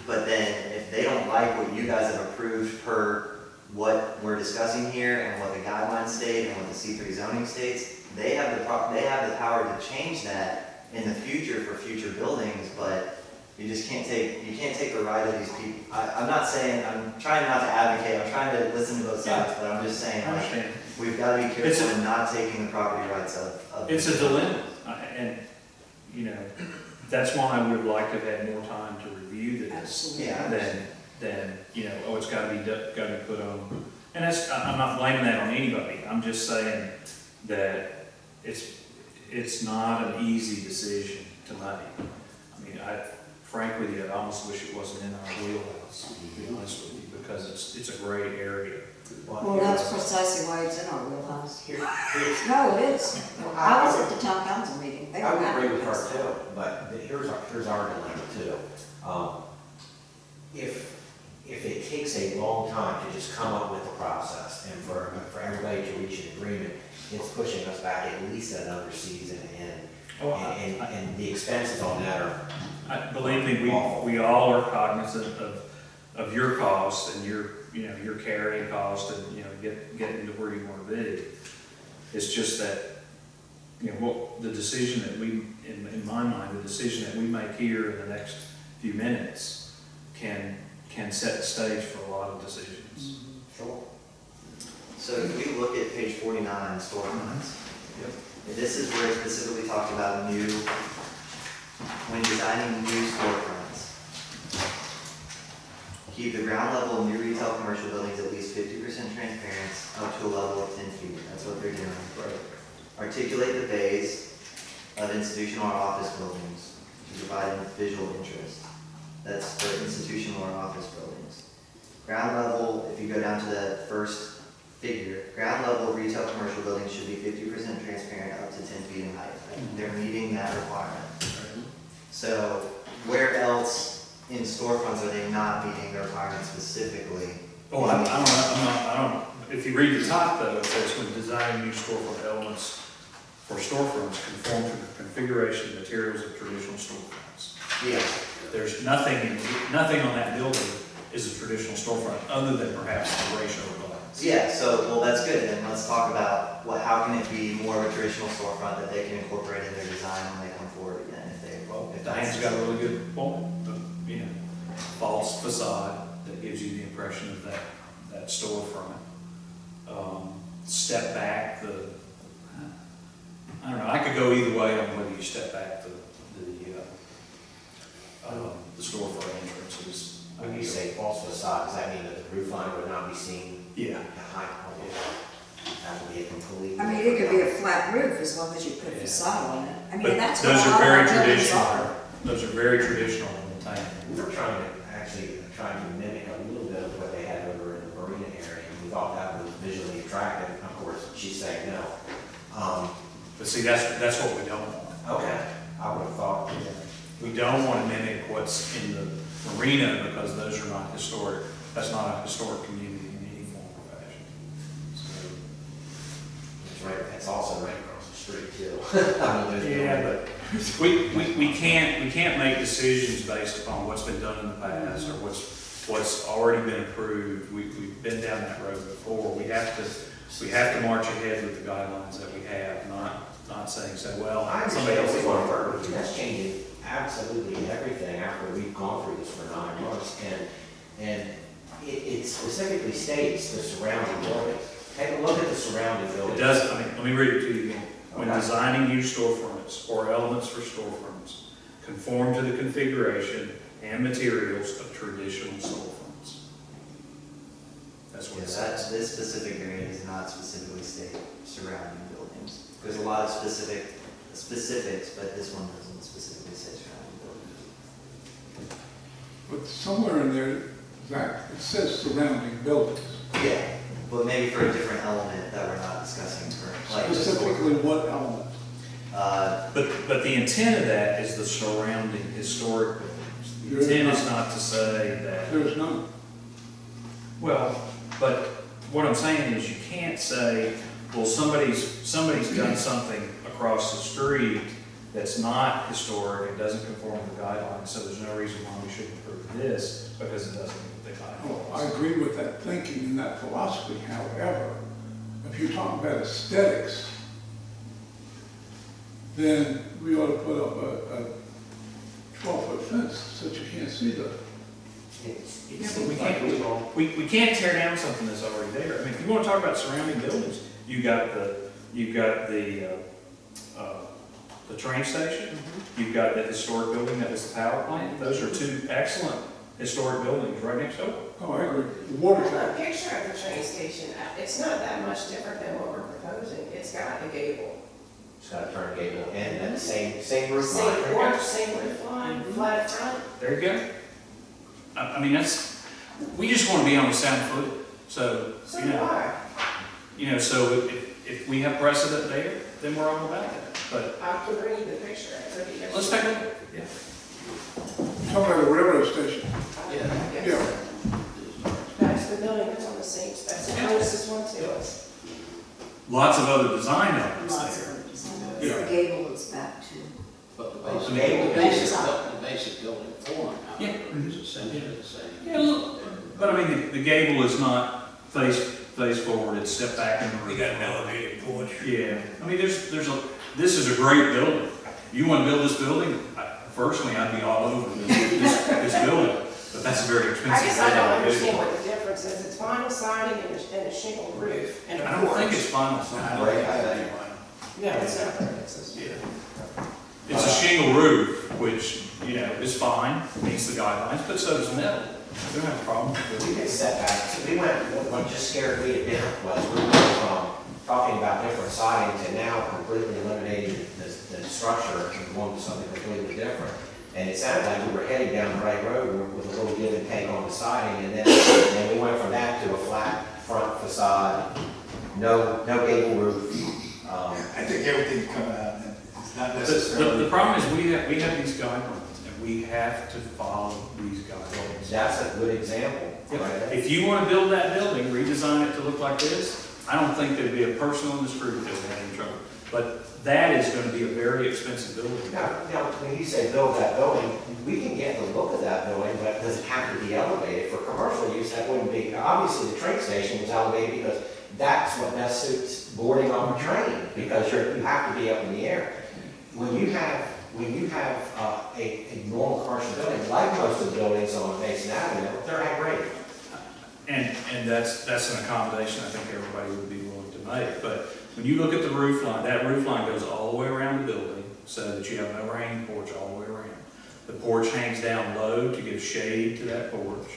But then if they don't like what you guys have approved per what we're discussing here and what the guidelines state and what the C3 zoning states, they have the power to change that in the future for future buildings, but you just can't take the right of these people. I'm not saying, I'm trying not to advocate, I'm trying to listen to both sides, but I'm just saying, I like, understand. we've got to be It's careful in not taking the property rights of. It's a dilemma, and, you know, that's why I would like to have had more time to review this Absolutely. Yeah. than, you know, oh, it's gotta be put on. And that's, I'm not blaming that on anybody, I'm just saying that it's not an easy decision to make. I mean, frankly, I almost wish it wasn't in our wheelhouse, to be honest with you, because it's a great area. Well, that's precisely why it's in our wheelhouse. Here, No, it is. I was at the town council meeting. They I were would happy agree with this. her too, but here's our dilemma too. If it takes a long time to just come up with a process and for everybody to reach an agreement, it's pushing us back at least another season Oh, and the expenses on that are, Believe me, we all are cognizant of your costs and your carrying cost and, getting to where you want to be. It's just that, what the decision that we, in my mind, the decision that we make here in the next few minutes can set the stage for a lot of decisions. sure. So if we look at page 49, storefronts, this is where it specifically talks about when designing new storefronts. Keep the ground level of new retail commercial buildings at least 50% transparent up to a level of 10 feet. That's what they're doing. Articulate the bays of institutional or office buildings to provide visual interest. That's for institutional or office buildings. Ground level, if you go down to the first figure, ground level retail commercial buildings should be 50% transparent up to 10 feet in height. They're meeting that requirement. So where else in storefronts are they not meeting the requirement specifically? Oh, I don't, if you read the top though, it says when designing new storefront elements, for storefronts conform to the configuration and materials of traditional storefronts. Yeah. There's nothing on that building is a traditional storefront, other than perhaps the ratio glass. Yeah, so, well, that's good, then let's talk about, how can it be more of a traditional storefront that they can incorporate in their design when they come forward again, if Diane's got a really good point, false facade that gives you the impression of that storefront. Step back I don't know, I could go either way on whether you step back the storefront entrances. When you say false facade, does that mean that the roof line would not be seen Yeah. behind? That would be a complete. I mean, it could be a flat roof as long as you put Yeah. facade on it. I mean, But that's what those all are of very our buildings traditional. are. Those are very traditional in the town. We're trying to mimic a little bit of what they had over in the marina area, and we thought that was visually attractive. Of course, she's saying no. But see, that's what we don't want. Okay, I would have thought. We don't want to mimic what's in the marina because those are not historic. That's not a historic community in any form or fashion. So, It's right, it's also right across the street too. I mean, there's no- yeah, but we can't make decisions based upon what's been done in the past or what's already been approved. We've been down that road before. We have to march ahead with the guidelines that we have, not saying, well, I somebody understand else we is want going to to work with you. That's changing absolutely everything after we've gone through this for 9 months. And it specifically states the surrounding buildings. Take a look at the surrounding It buildings. does, let me read it to you again. When Okay. designing new storefronts or elements for storefronts, conform to the configuration and materials of traditional storefronts. That's what it says. This specific area does not specifically state surrounding buildings. There's a lot of specifics, but this one doesn't specifically say surrounding buildings. But somewhere in there, Zach, it says surrounding buildings. Yeah, but maybe for a different element that we're not discussing currently. Specifically what element? But the intent of that is the surrounding historic buildings. The intent is not to say that, There's none. well, but what I'm saying is you can't say, well, somebody's done something across the street that's not historic, it doesn't conform to the guidelines, so there's no reason why we shouldn't approve this because it doesn't meet the Oh, I guidelines. agree with that thinking and that philosophy. However, if you're talking about aesthetics, then we ought to put up a 12-foot fence so that you can't see the. Yeah, but we can't tear down something that's already there. I mean, if you want to talk about surrounding buildings, you've got the train station, you've got the historic building that was the power plant. Those are two excellent historic buildings right next door. Oh, I agree. The water A tower. picture of the train station, it's not that much different than what we're proposing. It's got a gable. It's got a turn gable and then the same roof line. Same porch, same roof line, flat front. There you go. I mean, we just want to be on the sound foot. So, So do I. So if we have precedent there, then we're all about that. But I could bring you the picture. let's take a look. Yeah. Talking about the railroad station. Yeah. That's the building that's on the same, that's the closest one to us. Lots of other design elements Lots there. of design. The gable is back to. But the basic building form, Yeah. however, is essentially the same. Yeah, look, but I mean, the gable is not face forward, it's step back in the roof. You got an elevated porch. Yeah, I mean, this is a great building. You want to build this building, personally, I'd be all over this building, but that's a very I expensive guess I don't building. understand what the difference is. It's vinyl siding and a shingle roof and a I don't think porch. it's final I sign. don't think it's anyone. No, it's not. It's Yeah. It's a shingle roof, which, is fine, meets the guidelines, but so does metal. We don't have a problem with We it. can set back, so we went, what just scared me to death was we went from talking about different siding to now completely eliminating the structure and going to something completely different. And it sounded like we were heading down the right road with a little give and take on the siding, and then we went from that to a flat front facade, no gable roof. I think everything's coming out, and it's not The necessarily. problem is we have these guidelines, and we have to follow these guidelines. That's a good example, right? If you want to build that building, redesign it to look like this, I don't think there'd be a person on this group that would have any trouble. But that is gonna be a very expensive building. Now, when you say build that building, we can get the look of that building, but does it have to be elevated? For commercial use, that wouldn't be, obviously, the train station was elevated because that's what best suits boarding on a train, because you have to be up in the air. When you have a normal commercial building, like most of the buildings on Mason Avenue, they're at grade. And that's an accommodation I think everybody would be willing to make. But when you look at the roof line, that roof line goes all the way around the building so that you have an overhanging porch all the way around. The porch hangs down low to give shade to that porch.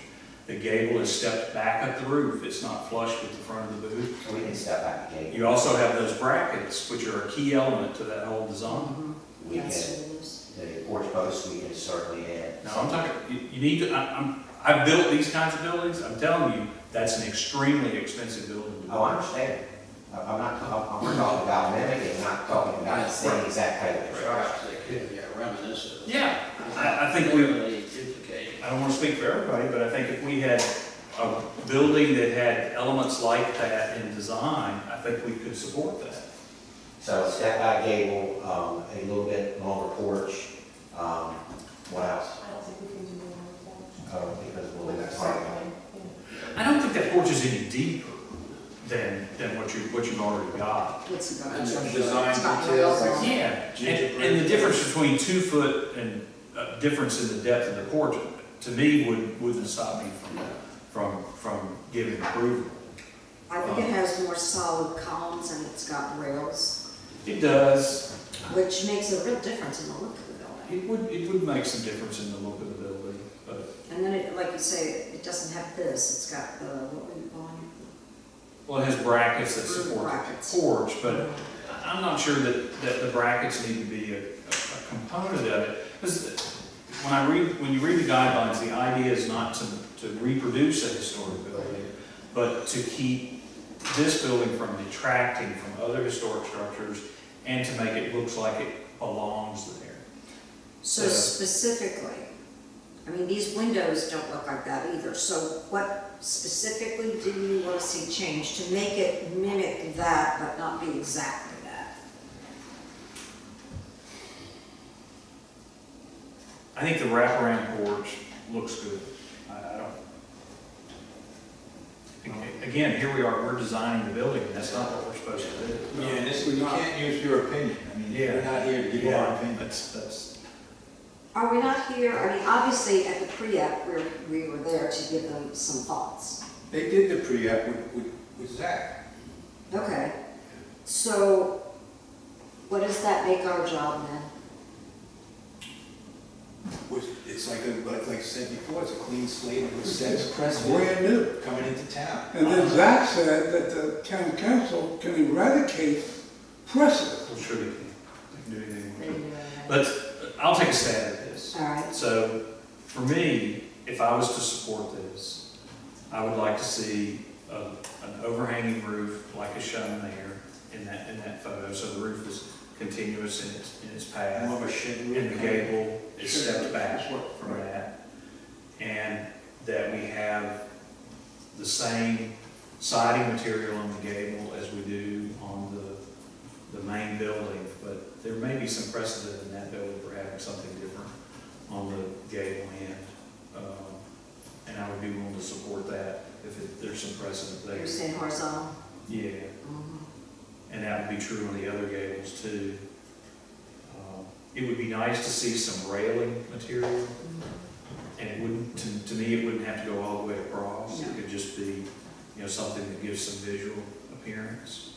The gable is stepped back up the roof. It's not flush with the front of the booth. So we can step back again. You also have those brackets, which are a key element to that whole design. We can, That's what it is. the porch posts, we can certainly add. Now, I'm talking, you need to, I've built these kinds of buildings. I'm telling you, that's an extremely expensive building to build. Oh, I understand. We're talking about mimicking, not talking about the same exact type of construction. Perhaps they could, yeah, reminiscent. Yeah, I think we, Really duplicating. I don't want to speak for everybody, but I think if we had a building that had elements like that in design, I think we could support that. So step back gable, a little bit longer porch, what else? I don't think we can do more Because we'll with leave our that site part. plan. I don't think that porch is any deeper than what you've already got. What's it got? And some design It's got details, rails on like- it. Yeah, and the difference between 2 foot and difference in the depth of the porch, to me, wouldn't stop me from giving approval. I think it has more solid columns and it's got rails, It does. which makes a real difference in the look of the building. It would make some difference in the look of the building, but, And then it, like you say, it doesn't have this, it's got the, what were you calling well, it has brackets that it? support Brackets. the porch, but I'm not sure that the brackets need to be a component of it. Because when you read the guidelines, the idea is not to reproduce a historic building, but to keep this building from detracting from other historic structures and to make it look like it belongs there. So Yeah. specifically, I mean, these windows don't look like that either, so what specifically do you want to see changed to make it mimic that, but not be exactly that? I think the wraparound porch looks good. I don't. Again, here we are, we're designing the building, and that's not what we're supposed to do. Yeah, and this, you can't use your opinion. I mean, we're not here to give our opinion. That's. Are we not here, I mean, obviously at the pre-app, we were there to give them some thoughts. They did the pre-app with Zach. Okay, so what does that make our job then? It's like I said before, it's a clean slate, it sets It's precedent brand new. coming into town. And then Zach said that the town council can eradicate precedent. Well, sure they can. They can do anything. Maybe do that. But I'll take a stab at this. All right, So, for me, if I was to support this, I would like to see an overhanging roof like is shown there in that photo. So the roof is continuous in its path. More of a shed roof. And the gable is stepped back from that. And that we have the same siding material on the gable as we do on the main building. But there may be some precedent in that building for having something different on the gable end. And I would be willing to support that if there's some precedent there. you're saying horizontal? Yeah. Mhm. And that would be true on the other gables too. It would be nice to see some railing material, and it wouldn't, to me, it wouldn't have to go all the way across. It No. could just be, something that gives some visual appearance.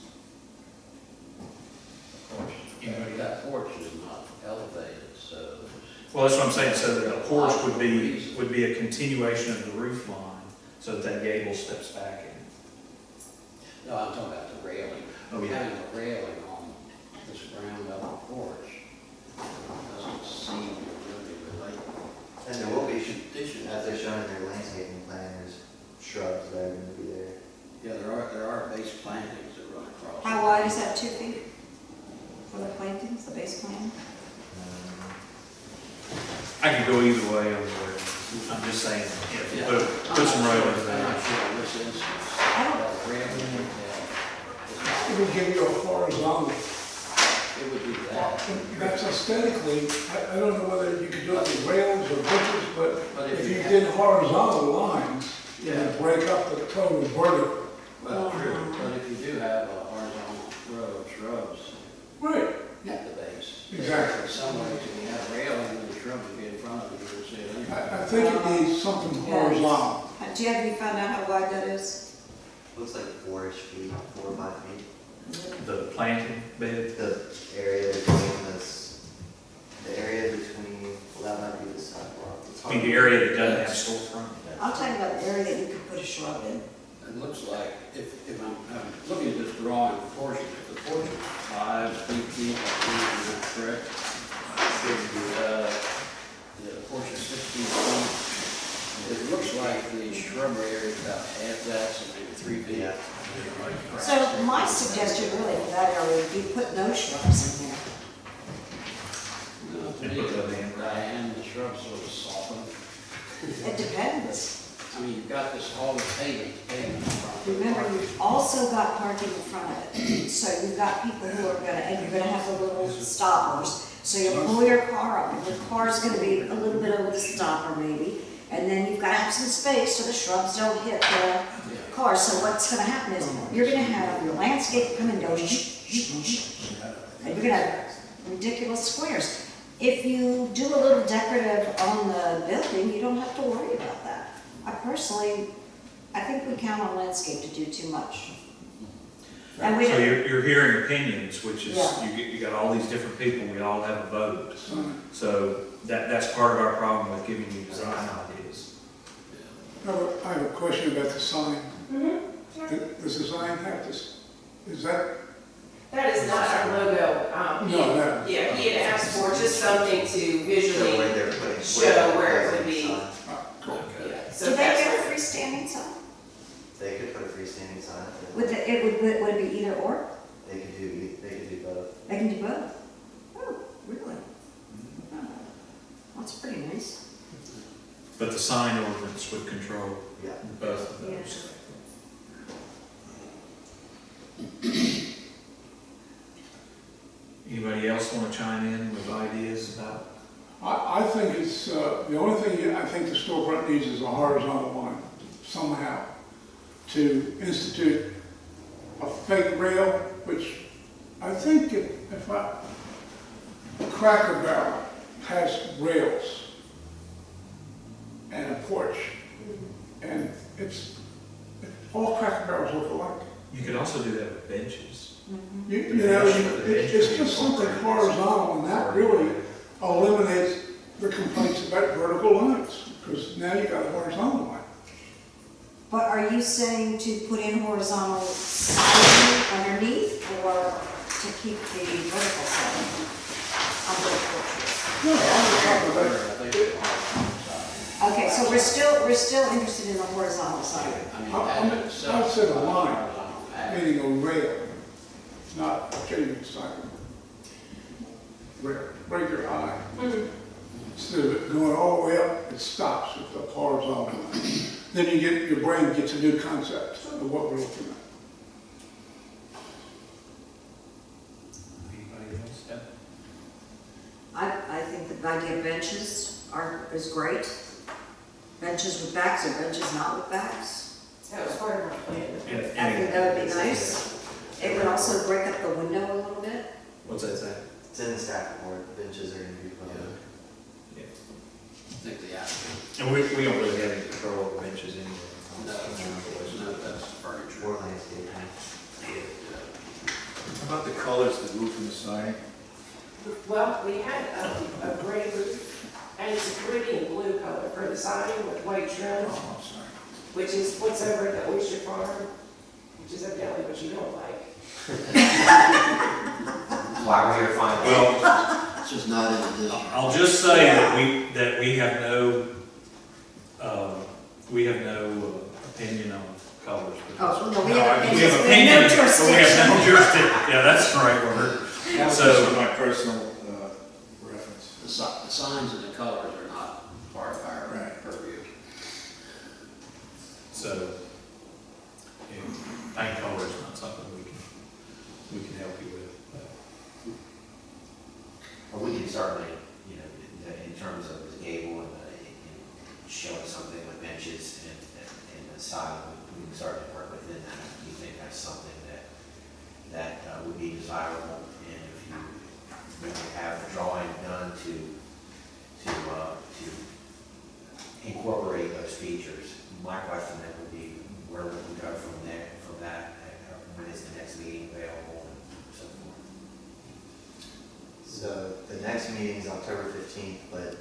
Anybody? That porch is not elevated, so. Well, that's what I'm saying, so that the porch would be a continuation of the roof line, so that gable steps back in. No, I'm talking about the railing. Oh, yeah. Having a railing on this ground level porch doesn't seem to really relate. And there will be, They should- as they're shown in their landscaping plan, there's shrubs that are gonna be there. Yeah, there are base plantings that run across. How wide is that, 2 feet? For the plantings, the base plant? I could go either way on the railing. I'm just saying, if you put some railings I'm there. not sure in this instance. I don't- That railing, yeah. It would give you a horizontal. it would be that. That's aesthetically, I don't know whether you could do it with rails or bushes, But but if if you you had- did horizontal lines, it Yeah. would break up the total vertical. Well, true, but if you do have a horizontal row of shrubs Right. at the base. Exactly. Some ways, if you have a railing and the shrubs would be in front of it, you would see it anyway. I think it needs something horizontal. Do you have you found out how wide that is? Looks like 4-ish feet, 4 or 5 feet. The planting bed, The area between this, the area between, well, that might be the sidewalk. It's I mean, hard the to- area that doesn't have storefront. I'm talking about the area that you could put a shrub in. It looks like, if I'm looking at this drawing portion, if the portion is 5 feet, I think is correct. The portion 16 feet. It looks like the shrubbery area is about half that, so maybe 3 feet. Yeah. So my suggestion really for that area would be put no shrubs in there. No, to me, Diane, the shrubs sort of soften. It depends. I mean, you've got this, all the pavement in front. Remember, you've also got parking in front of it. So you've got people who are gonna, and you're gonna have the little stoppers. So you'll pull your car up, and your car's gonna be a little bit over the stopper maybe. And then you've gotta have some space so the shrubs don't hit the car. So what's gonna happen is, you're gonna have your landscape come and go, and you're gonna have ridiculous squares. If you do a little decorative on the building, you don't have to worry about that. I think we count on landscape to do too much. And we So don't, you're hearing opinions, which is, Yeah. you got all these different people, we all have a vote. So, So that's part of our problem with giving you design ideas. I have a question about the sign. Mhm. Does the sign have this, is that, That is not our logo. No, no. Yeah, he had asked for just something to The visually, way they're putting. show where it would be. Sign. cool. yeah, do so they that's. get a freestanding sign? They could put a freestanding sign up there. Would it be either or? They could do both. They can do both? Oh, really? Oh, that's pretty nice. But the sign ordinance would control Yeah. both of those. Anybody else want to chime in with ideas about? I think it's, the only thing I think the storefront needs is a horizontal line somehow to institute a fake rail, which I think if Cracker Barrel has rails and a porch, and all Cracker Barrels look alike. You could also do that with benches. It's just something horizontal, and that really eliminates the complaints about vertical lines, because now you got a horizontal line. But are you saying to put in horizontal siding underneath, or to keep the vertical siding on both porches? No, I'm just talking about, I think it's on the side. Okay, so we're still interested in the horizontal siding. I mean, I'm- that itself. I'd say the line. horizontal pad. meaning a rail, not changing siding. Rail, break your eye. Instead of it going all the way up, it stops at the horizontal line. Then your brain gets a new concept of what we're looking at. Anybody else? I think the idea of benches is great. Benches with backs or benches not with backs. That was part of my plan. I think that would be nice. It would also break up the window a little bit. What's that say? It's in the staff report, the benches are gonna be put on. Yeah. I think the applicant. And we don't really have any control over benches anyway. No, that's furniture. Or landscaping. How about the colors, the roof and the siding? Well, we had a gray roof, and it's a Caribbean blue color for the siding with white trim, Oh, I'm sorry. which is what's over at the Oyster Farm, which is evidently what you don't like. Why we're here finally. Well, It's just not in addition. I'll just say that we have no opinion on colors. Oh, no, we No, have I mean, opinions. we have We have no opinion, but we have no jurisdiction. Yeah, that's the right word. That's So- just for my personal reference. The signs and the colors are not part of our Right. purview. So, yeah, paint color is not something we can help you with. certainly, you know, in terms of the gable and showing something with benches and the side, we can certainly work within that. If you think that's something that would be desirable, and if you really have a drawing done to incorporate those features. My question then would be, where would we go from there, from that, when is the next meeting available and so forth? So the next meeting is October 15th, but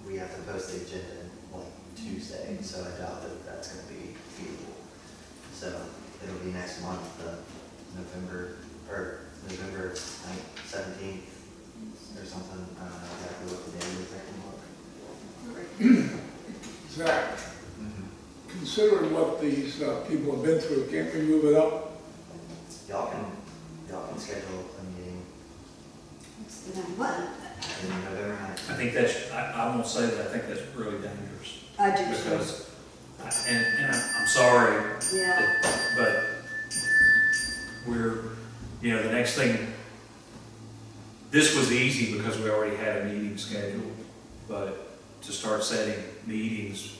we have to post the agenda like Tuesday, so I doubt that that's going to be feasible. So it'll be next month, November 9th, 17th or something. I don't know exactly what the day is. I can look. Zach, considering what these people have been through, can't we move it up? Y'all can schedule a meeting What? in November 9th. I think that's, I won't say that, I think that's really dangerous. I do too. Because, and I'm sorry, Yeah, but we're, you know, the next thing, this was easy because we already had a meeting scheduled, but to start setting meetings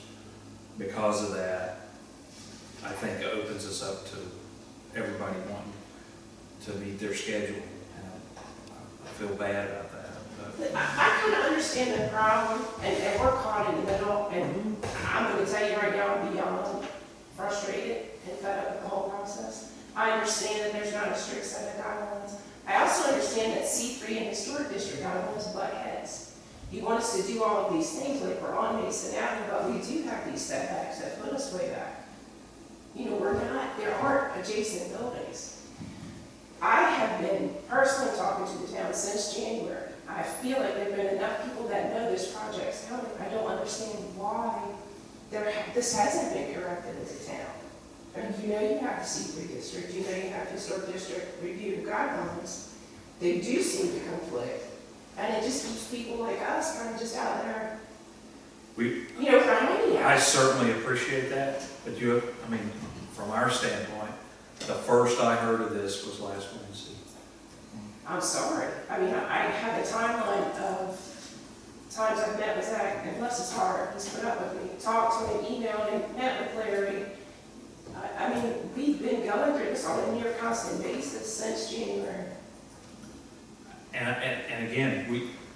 because of that, I think opens us up to everybody wanting to meet their schedule. And I feel bad about that. But I kind of understand the problem, and we're caught in the middle, and I'm going to tell you right now, I'm beyond frustrated and fed up with the whole process. I understand that there's not a strict set of guidelines. I also understand that C3 and Historic District guidelines butt heads. You want us to do all of these things like we're on Mason Avenue, but we do have these setbacks that put us way back. You know, there aren't adjacent buildings. I have been personally talking to the town since January. I feel like there have been enough people that know this project's coming. I don't understand why this hasn't been corrected as a town. And you know you have the C3 district, you know you have historic district review guidelines. They do seem to conflict. And it just keeps people like us kind of just out there, you know, grinding out. I certainly appreciate that, but I mean, from our standpoint, the first I heard of this was last Wednesday. I'm sorry. I mean, I have a timeline of times I've met with Zach, and bless his heart, he's put up with me, talked to him, emailed him, met with Larry. I mean, we've been going through this on a near constant basis since January. And again,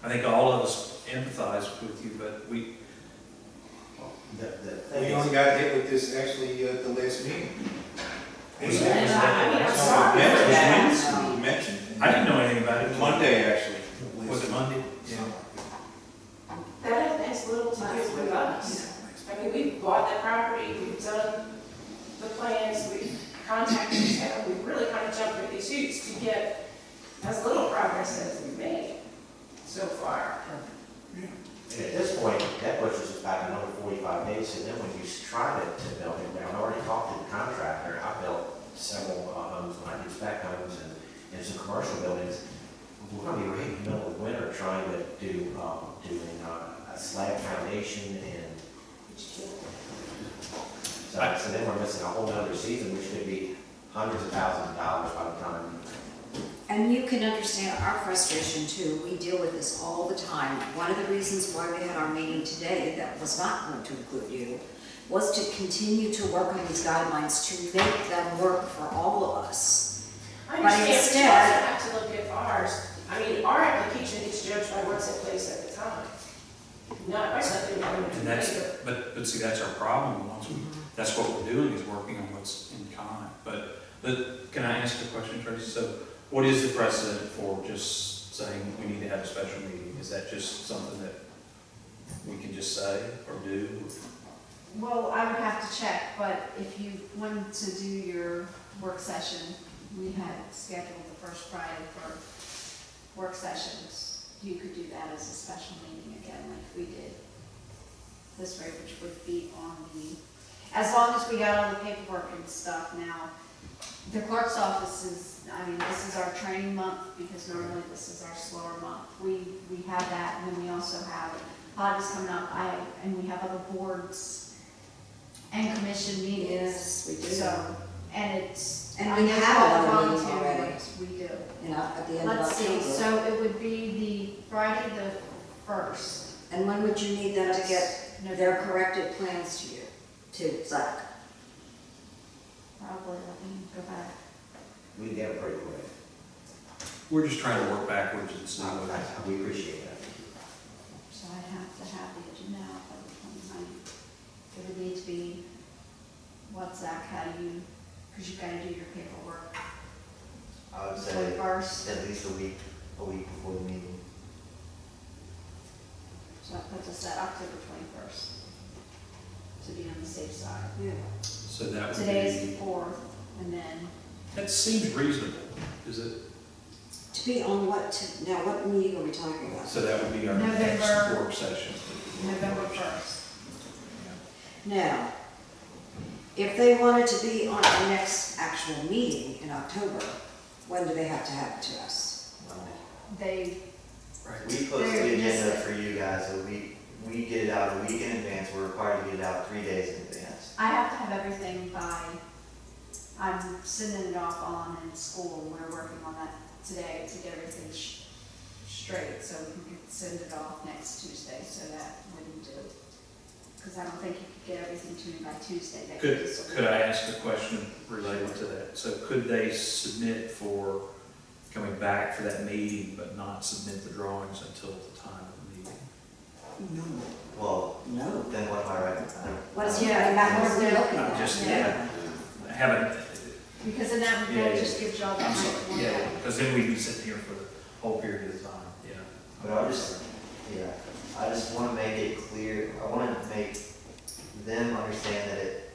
I think all of us empathize with you, but we only got hit with this actually at the last meeting. I'm sorry for that. It was mentioned. I didn't know anything about it. Monday, actually. Was it Monday? That has little to do with us. I mean, we've bought that property, we've done the plans, we've contacted the town, we've really kind of jumped through these hoops to get as little progress as we've made so far. And at this point, that pushes us back another 45 days, so then when you try to build it, I've already talked to the contractor. I built several homes when I do spec homes and some commercial buildings. We're going to be right in the middle of winter trying to do doing a slab foundation, and so then we're missing a whole other season, which could be hundreds of thousands of dollars by the time. and you can understand our frustration too. We deal with this all the time. One of the reasons why we had our meeting today that was not going to include you was to continue to work on these guidelines to make them work for all of us. I But understand, but you instead- also have to look at ours. I mean, our application gets judged by what's in place at the time, not by something we're going to do And that's, later. but see, that's our problem. That's what we're doing, is working on what's in kind. But can I ask a question, Tracy? So what is the precedent for just saying we need to have a special meeting? Is that just something that we can just say or do? Well, I would have to check, but if you wanted to do your work session, we had scheduled the first Friday for work sessions. You could do that as a special meeting again, like we did this way, which would be on as long as we got all the paperwork and stuff. Now, the clerk's office is, I mean, this is our training month, because normally this is our slower month. We have that, and then we also have holidays coming up, and we have other boards and commission meetings. Yes, we do. So, and it's. And I we know have all the another meeting volunteer already. boards, we do. You know, at the end of Let's see, October. so it would be the Friday the 1st. And when would you need them to get their corrected plans to you, to Zach? Probably, let me go back. We get it pretty quick. We're just trying to work backwards and see what. We appreciate that. So I have to have the agenda out by the 29th. It would need to be, what, Zach, how do you, because you've got to do your paperwork. I would say 21st, at least a week before the meeting. so that puts us at October 21st, to be on the safe side. Yeah. So that would Today is be, the 4th, and then that seems reasonable, is it? To be on now what meeting are we talking about? So that would be our next November. work session. November 1st. Now, if they wanted to be on our next actual meeting in October, when do they have to have it to us? They, We post the agenda for you guys, so we get it out a week in advance, we're required to get it out 3 days in advance. I have to have everything by, I'm sending it off on in school, and we're working on that today to get everything straight, so we can send it off next Tuesday, so that wouldn't do. Because I don't think you could get everything to me by Tuesday. That Could, gives us a could week. I ask a question related to that? So could they submit for coming back for that meeting, but not submit the drawings until the time of the meeting? No. Well, No. then what am I writing? What is he writing back, what are we looking I'm at? just, yeah, I haven't, Because then that Yeah, just gives y'all that I'm much sorry, more yeah, time. because then we'd be sitting here for the whole period of time, yeah. But I just want to make it clear, I want to make them understand that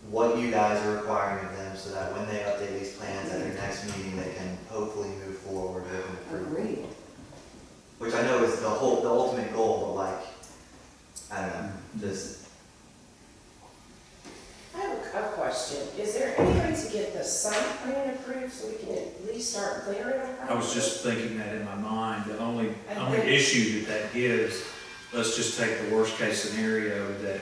what you guys are requiring of them, so that when they update these plans at their next meeting, they can hopefully move forward with an approval. Agreed. Which I know is the ultimate goal, but like, I don't know, just, I have a question. Is there any way to get the site plan approved so we can at least start clearing our property? I was just thinking that in my mind, the only And then- issue that gives, let's just take the worst case scenario that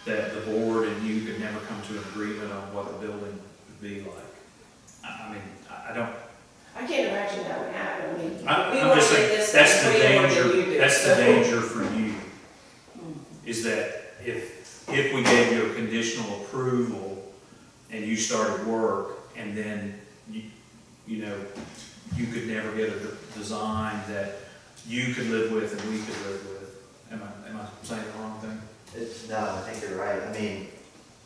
the board and you could never come to an agreement on what the building would be like. I mean, I don't, I can't imagine that would happen. I mean, we I'm want just to get saying, this that's the done way more than you danger, do. that's the danger for you, is that if we gave you a conditional approval and you started work, and then you know, you could never get a design that you could live with and we could live with. Am I saying the wrong thing? no, I think you're right. I mean,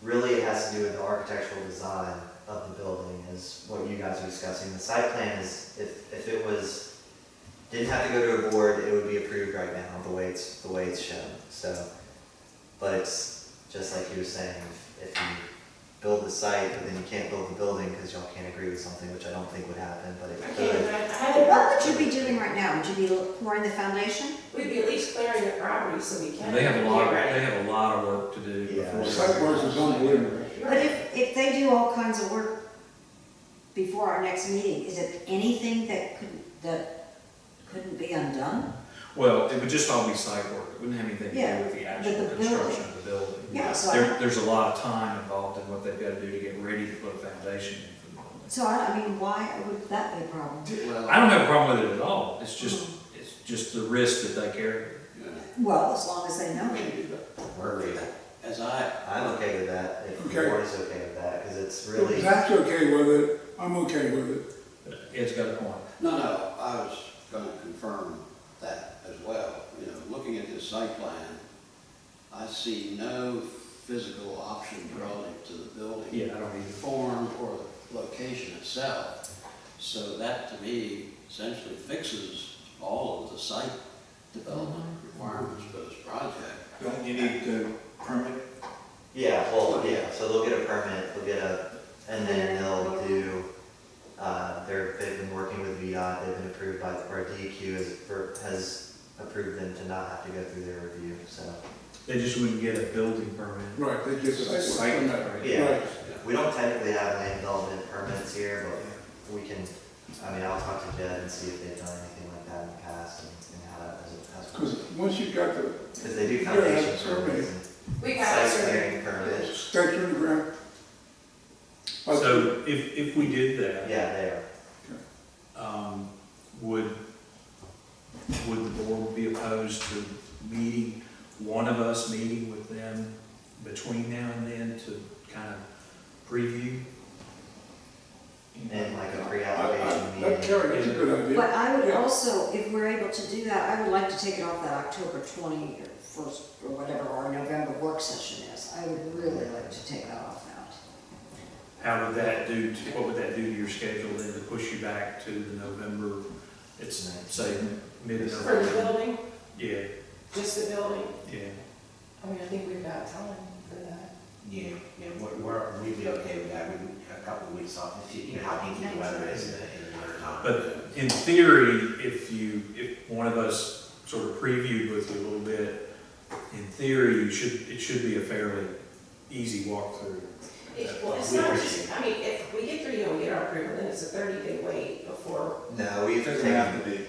really it has to do with the architectural design of the building is what you guys are discussing. The site plan is, if it was, didn't have to go to a board, it would be approved right now, the way it's shown, so. But it's just like you were saying, if you build the site, but then you can't build the building because y'all can't agree with something, which I don't think would happen, but it I can't could. imagine. I haven't- What would you be doing right now? Would you be pouring the foundation? We'd be at least clearing the property so we can. They have a lot, get ready. they have a lot of work to do Yeah. before. Site work is unbelievable. But if they do all kinds of work before our next meeting, is it anything that couldn't be undone? Well, it would just all be site work, it wouldn't have anything to Yeah, do with the actual with the construction of the building. Yeah, so There's a lot of time involved in what they've got to do to get ready to put a foundation in for the building. So I mean, why would that be a problem? Well, I don't have a problem with it at all, it's just the risk that they carry. Well, as long as they know. We're agreed. as I, I'm okay with that, if the Okay. board is okay with that, because it's If really, Zach's okay with it, I'm okay with it. Ed's got a point. No, I was gonna confirm that as well. You know, looking at this site plan, I see no physical option relative to the building. Yeah, I don't either. Form or the location itself. So that, to me, essentially fixes all of the site development requirements for this project. Don't you need the permit? so they'll get a permit, and then they'll do, they've been working with VDOT, they've been approved by, or DEQ has approved them to not have to go through their review, so. They just wouldn't get a building permit. Right, they just say Site permit. Yeah. Right. We don't technically have land development permits here, but we can, I'll talk to Jed and see if they've done anything like that in the past and how that has. Because once you've got the Because they do You gotta have foundation a survey. permits We and got site it, sir. clearing permits. stakes in the ground. So if we did that, Yeah, they are. would, would the board be opposed to meeting, one of us meeting with them between now and then to kind of preview? And like a pre-application That meeting. Carrie, that's a good idea. But I would also, if we're able to do that, I would like to take it off that October 21st or whatever our November work session is. I would really like to take that off that. How would that do, what would that do to your schedule then to push you back to the November, it's, say, For the mid-November? building, Yeah, just the building, yeah. I mean, I think we've got time for that. Yeah, we'd be okay with that, we, a couple of weeks off, if you know how pinky the weather is in the winter time. But in theory, if one of us sort of previewed with you a little bit, in theory, it should be a fairly easy walkthrough. Well, it's not just, I mean, if we get through and we get our approval, then it's a 30-day wait before. No, we've Doesn't taken, have to be.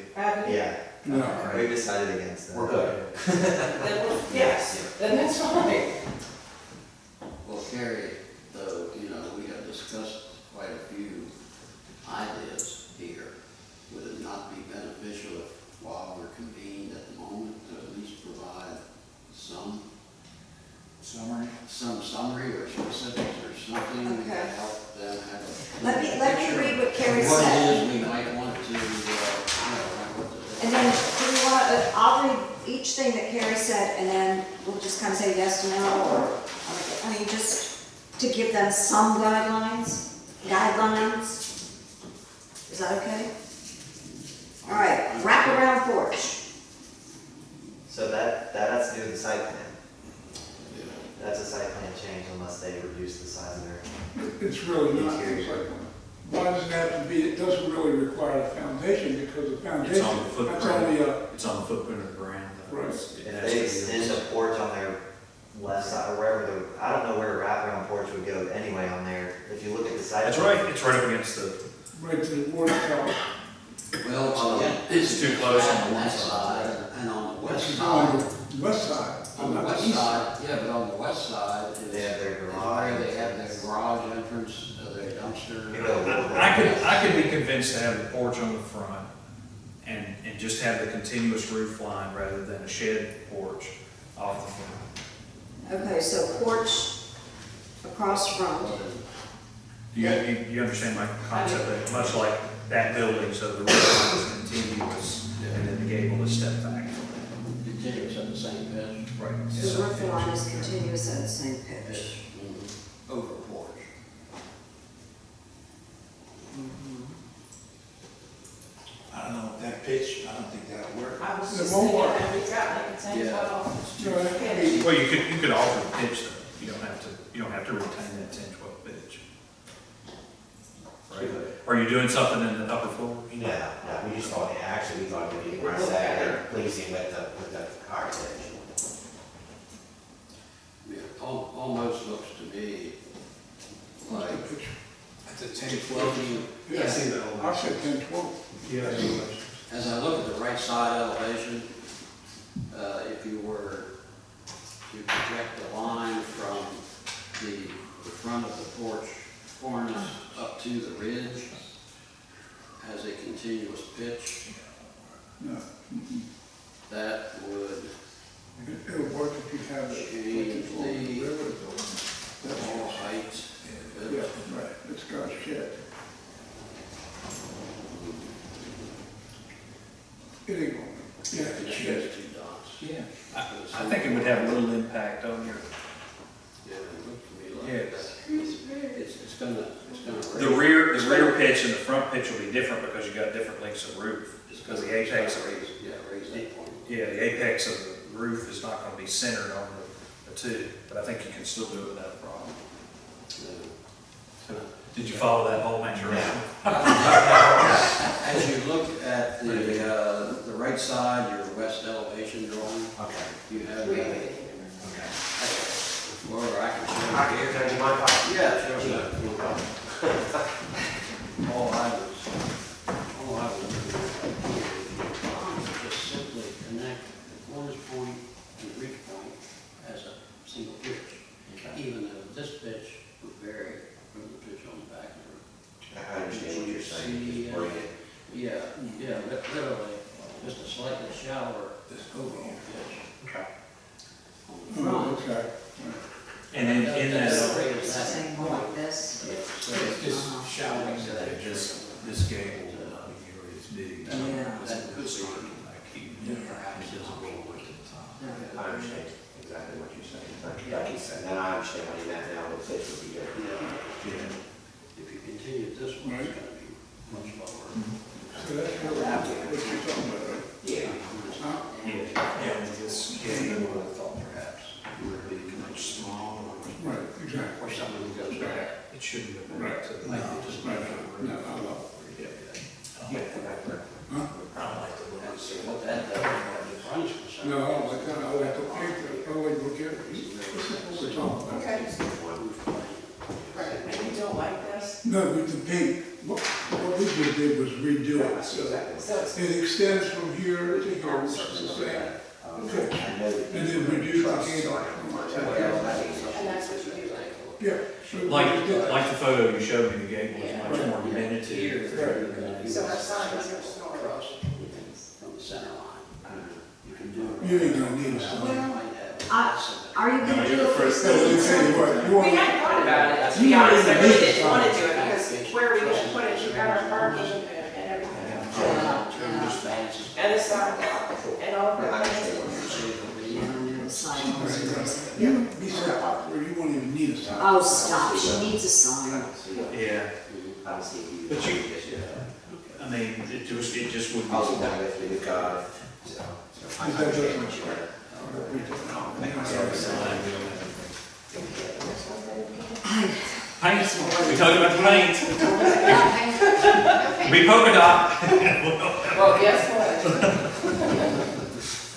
yeah, No. we've decided against that. We're good. Yes, then that's fine. Well, Carrie, though, you know, we have discussed quite a few ideas here. Would it not be beneficial if, while we're convened at the moment, to at least provide some summary or specifics or something Okay. that help them have a. Let me read what Carrie What said. it is we might want to, what the. And then, do we want to, I'll read each thing that Carrie said, and then we'll just kind of say yes, no, or, I mean, just to give them some guidelines. Is that okay? All right, wraparound porch. So that has to do with the site plan. That's a site plan change unless they reduce the size of their. It's really not, it's like, why does it have to be, it doesn't really require a foundation, because the foundation, It's on the that's footprint. only It's on the footprint of the ground. though. Right. It If has they to be- extend the porch on their left side, or wherever I don't know where a wraparound porch would go anyway on there. If you look at the site. That's plan, right, it's right up against the, right to the water tower. Well, again, It's too close on the on one that side. side, and on the But west you go on side. the west side, On the not the west east side. side, yeah, but on the west side is. They have their is garage where they have their entrance. garage entrance, their dumpster. You know, I could be convinced to have the porch on the front and just have the continuous roof line rather than a shed porch off the front. Okay, so porch across from. Do you understand my concept, that much like that building, so the roof line is continuous and then the gable is stepped back from Continuous at the same pitch. that. Right. The roof line is continuous at the same pitch. Over porch. I don't know, that pitch, I don't think that'll work. I was It just won't thinking work. that we've got like a 10-12. You know, I mean, Well, you could alter the pitch though, you don't have to retain that 10-12 pitch. Right? Are you doing something in the upper floor? No, we just thought, actually, we thought it'd be more aesthetic, pleasing with the architecture. Yeah, almost looks to me like, That's a 10, 12. Yeah, I said 10, 12. Yeah. as I look at the right side elevation, if you were to project the line from the front of the porch cornice up to the ridge as a continuous pitch, No, that would it'll work if you have it. change the That's wall height. a Yeah, bit. right, it's got a shed. It ain't going, yeah, it's Connect shed. those two dots. Yeah. I think it would have a little impact on your, Yeah, it looks to me like Yeah. that. It's gonna the rear pitch and the front pitch will be different because you got different lengths of roof. Because the apex, raise that point. yeah, the apex of the roof is not gonna be centered on the two, but I think you can still do it without a problem. Yeah. Did you follow that whole maturation? As you look at the right side, your west elevation drawing, Okay. you have We the have it here. Okay. floor, I can show you. Can I do my part? Yeah, sure. No problem. All I was looking at here is just simply connect the cornice point and the reach point as a single pitch. Even though this pitch would vary from the pitch on the back of the roof. I understand what you're saying. See, Just bring it. Yeah, literally, just a slightly shallower This building. pitch Okay. on the front. Oh, okay. And in that, Separates that Saying more like this. Yeah, so It's just Uh-huh. showing that this gable here is big. Yeah. that could be, Like he perhaps doesn't go over to the top. I understand exactly what you're saying. Like you said, and I understand what you meant now, the pitch would be good. yeah, if you continue this way, it's gonna be much lower. So that's what you're talking about, right? Yeah. Huh? Yeah, this gable I thought perhaps would be much smaller. Right, exactly. or something that goes back. It shouldn't go Right. back to the. No, no, I love Huh? I like the And look. see what that does, what the front is concerned. No, I don't like that, I like the paint, I like look at it. This is what we're talking about. Okay, Roof line. right, and you don't like this? No, with the paint, what we just did was redo it, so So it's it extends from here to here, it's the same. Okay. And then reduce the gable. and that's what you do. Yeah. so we like, just did that. like the photo you showed me, the gable is much more diminutive. So our sign is restored. Across from the center line. You can do. You ain't gonna need a sign. Well, Are you gonna do it for So let me tell you what, you We want, hadn't thought about it, to be honest, I really didn't want to do it, because where are we gonna put it, you got our parking and everything. And the sidewalk, and all of that. you be stopped, or you won't even need a sign. Oh, stop, she needs a sign. Yeah, I don't see you. But you- I mean, it just would be. I'll go with you, God. So, I Is that understand what- what you meant. Paint, we talked about the paint, be polka dot, Well, guess what?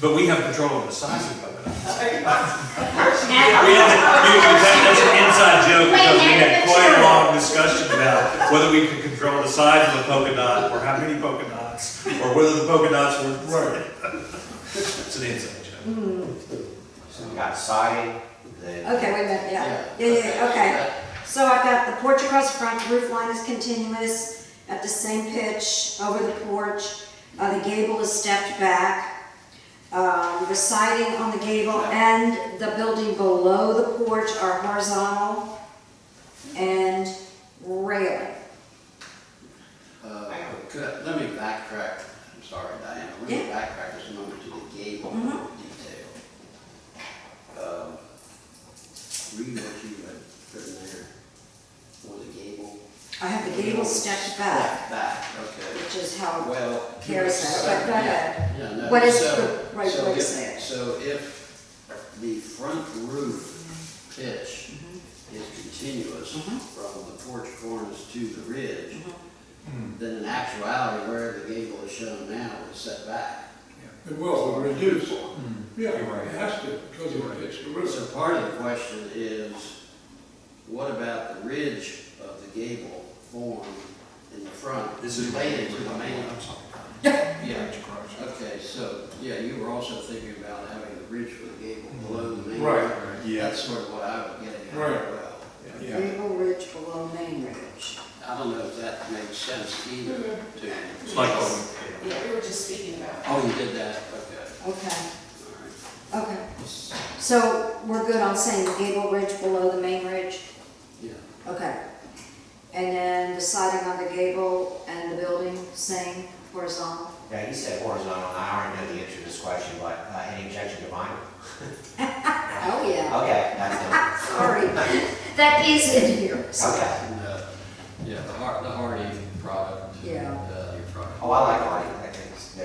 but we have control of the size of the polka dot. And That's an inside joke, because we had quite a long discussion about whether we could control the size of a polka dot, or how many polka dots, or whether the polka dots were. Right. It's an inside joke. So we got siding, then. Okay, wait a minute, yeah, okay. So I've got the porch across the front, roof line is continuous at the same pitch over the porch. The gable is stepped back. The siding on the gable and the building below the porch are horizontal and railing. Let me backtrack, I'm sorry, Diana, let me backtrack just a moment to the gable detail. Read what you had written there for the gable. I have the gable stepped back, Back, okay. which is how Well. Kara said it, but go ahead. Yeah, no, What is so- the right so way to if- say it? So if the front roof pitch is continuous Mhm. from the porch cornice to the ridge, Mhm. then in actuality, where the gable is shown now is set back. It will, it'll reduce. Yeah, You're right. it has to, because it's the roof. So part of the question is, what about the ridge of the gable form in the front? This is related to the main. Yeah. Okay, so, yeah, you were also thinking about having the ridge for the gable below the main. Right. That's sort of what I was getting at Right. as well. Yeah. Gable ridge below main ridge. I don't know if that makes sense either to you. It's like, Yeah, we were just speaking about. Oh, you did that, okay, Okay, all right. okay. So we're good on saying the gable ridge below the main ridge? Yeah, Okay. And then the siding on the gable and the building, same horizontal? Yeah, he said horizontal, and I already know the answer to this question, but any objection to vinyl? Oh, yeah. Okay, that's done. Sorry. That is in here. Okay. and, yeah, the Hardy product. Yeah. Your product. Oh, I like Hardy, I think it's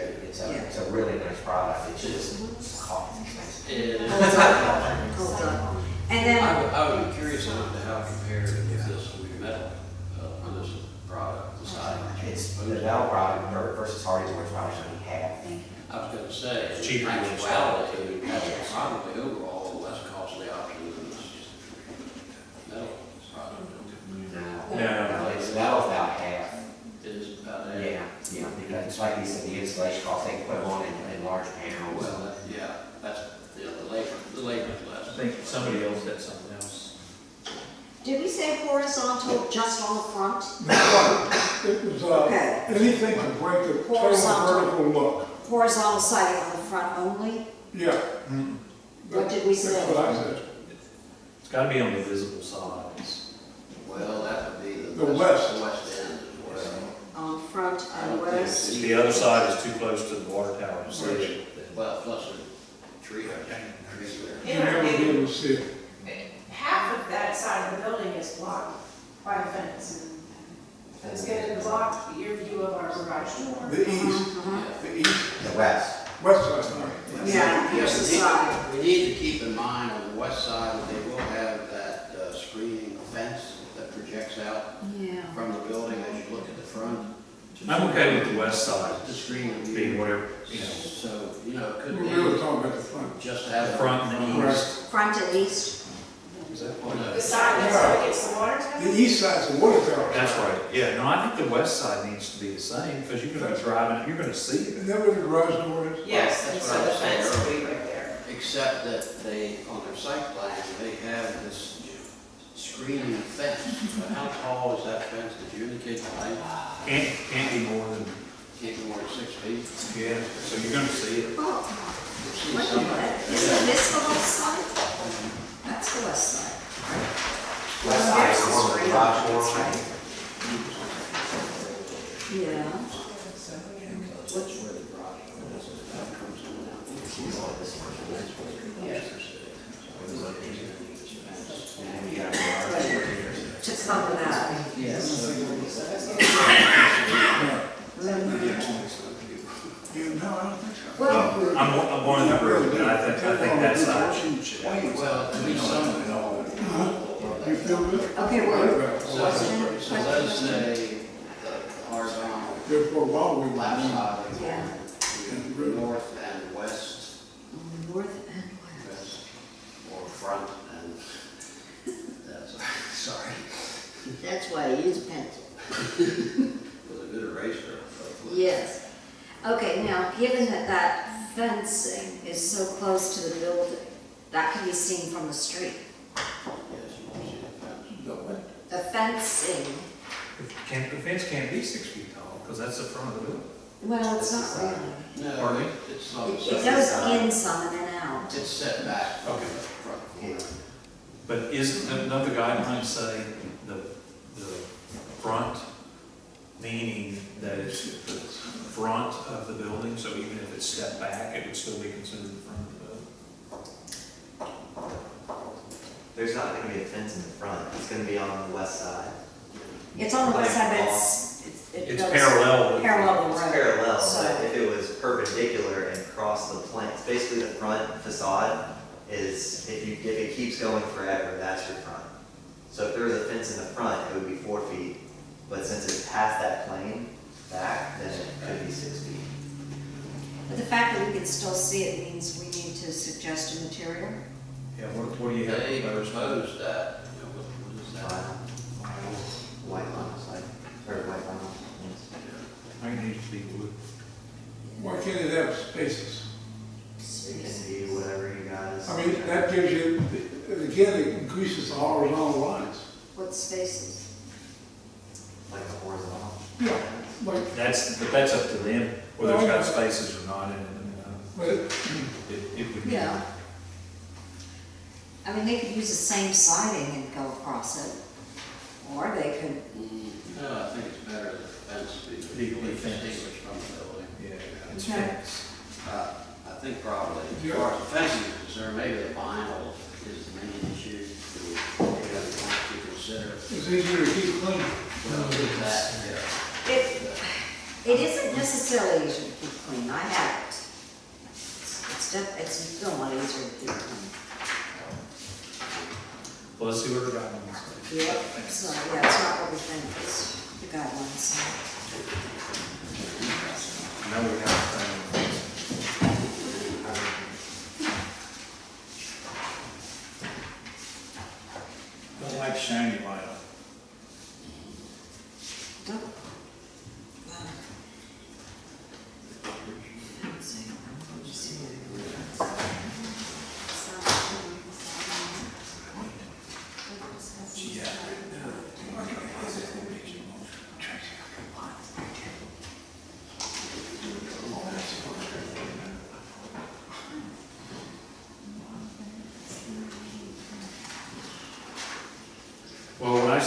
Yeah. it's a really nice product, it's just cost expensive. It is. Hold on, hold on. And then, I would be curious as to how it compared with this metal, on this product, the siding. It's the metal product versus Hardy's, which probably should be half. I was gonna say, It's in cheaper to actuality, that's probably overall a less costly option than this metal product. No. It's metal about half. It is about that. Yeah, because it's like you said, the installation cost, they can put them on in large panels. Well, yeah, that's, the labor is less. I think somebody else had something else. did we say horizontal just on the front? It was, Okay. anything to break the total Horizontal. vertical look. horizontal siding on the front only? Yeah. What did we say? That's what I said. It's gotta be on the visible sides. Well, that would be The west. the west end as well. On front I and don't think west? it's- If the other side is too close to the water tower to see it, then Well, plus a tree, trees there. You'll never be able to see it. Half of that side of the building is blocked by a fence. It's gonna block your view of our garage door. The east, Uh-huh. the east, The west. west side, sorry. Yeah, here's the side. We need to keep in mind on the west side, that they will have that screening fence that projects out Yeah. from the building as you look at the front. I'm okay with the west side To screen the being view. whatever, you know, So, you know, it We're could really be talking about the front. just to the have. front and the Correct. east. Front and east? Is that Well, no, The side that's up against the water The tower? east side's the water tower. That's right, yeah, no, I think the west side needs to be the same, because you're gonna be driving, you're gonna see it. Isn't that where the garage door is? Yes, That's and what so I the was saying fence will be earlier. right there. Except that they, on their site plan, they have this screening fence. But how tall is that fence? Did you indicate the height? Can't be more than, Can't be more than 6 feet. yeah, so you're gonna see it. Oh, wait a minute, isn't this the west side? That's the west side. West side is the one with the garage door. That's right. Yeah. That's where the garage is. That comes To cover that. You know, I don't think so. Well, I'm going that road, but I think that side should. Well, to be some, You feel good? okay, well, so question? let's say the horizontal There for a while we left were side of Yeah. in the the road. north and west, North and west. west, or front and, that's, sorry, That's why I use a pencil. with a good eraser. hopefully. Yes. Okay, now, given that that fencing is so close to the building, that can be seen from the street. Yes, you won't see the fence. The what? The fencing, The fence can't be 6 feet tall, because that's the front of the building. well, it's not really. No, Pardon me? it's not. It goes in some and then out. It's set back from Okay. the front corner. But isn't another guideline say the front, meaning that it's the front of the building, so even if it's stepped back, it would still be considered the front of the building? There's not gonna be a fence in the front, it's gonna be on the west side. It's on the west side, but it It's goes parallel with. parallel the It's road. parallel, So- but if it was perpendicular and crossed the plane, basically the front facade is, if it keeps going forever, that's your front. So if there was a fence in the front, it would be 4 feet, but since it's past that plane back, then it could be 6 feet. But the fact that we can still see it means we need to suggest a material. Yeah, what do you have They proposed? proposed that, you know, what is that? White vinyl, like, or white vinyl. I think it needs to be wood. Why can't it have spaces? It can be whatever you guys. I mean, that gives you, again, it increases the horizontal lines. What spaces? Like a horizontal. Yeah, like, But that's up to them, whether it's got spaces or not in it. but It would. Yeah. I mean, they could use the same siding and go across it, or they could, No, I think it's better that the fence be Be fence. distinguished from the building. Yeah, it's Okay. fence. I think probably, as Yeah. far as the fencing is concerned, maybe the vinyl is the main issue to, maybe to consider. it's easier to keep clean. Well, with that, yeah. it isn't necessarily easier to keep clean, I have it. It's still a lot easier to keep clean. Well, let's see what the guidelines say. Yep, so, yeah, it's not what we think, it's the guidelines. I know we have, Don't like shiny light. Don't-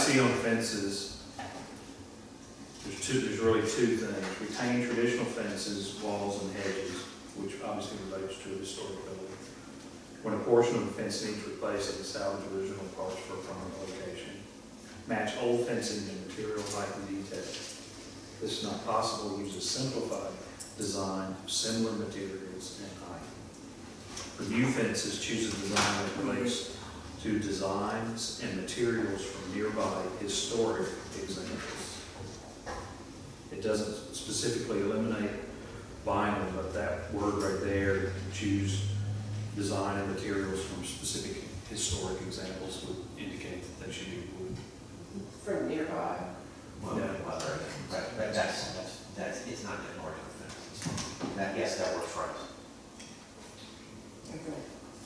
see on fences, there's really two things. Retain traditional fences, walls, and hedges, which obviously relates to a historic building. When a portion of the fence needs replacing, salvage original parts for a permanent location. Match old fencing in material, height, and detail. This is not possible, use a simplified design of similar materials and height. For new fences, choose a design that relates to designs and materials from nearby historic examples. It doesn't specifically eliminate vinyl, but that word right there, choose design and materials from specific historic examples, would indicate that they should be wood. From nearby. Well, but that's, it's not that hard to fence. That, yes, that works for us.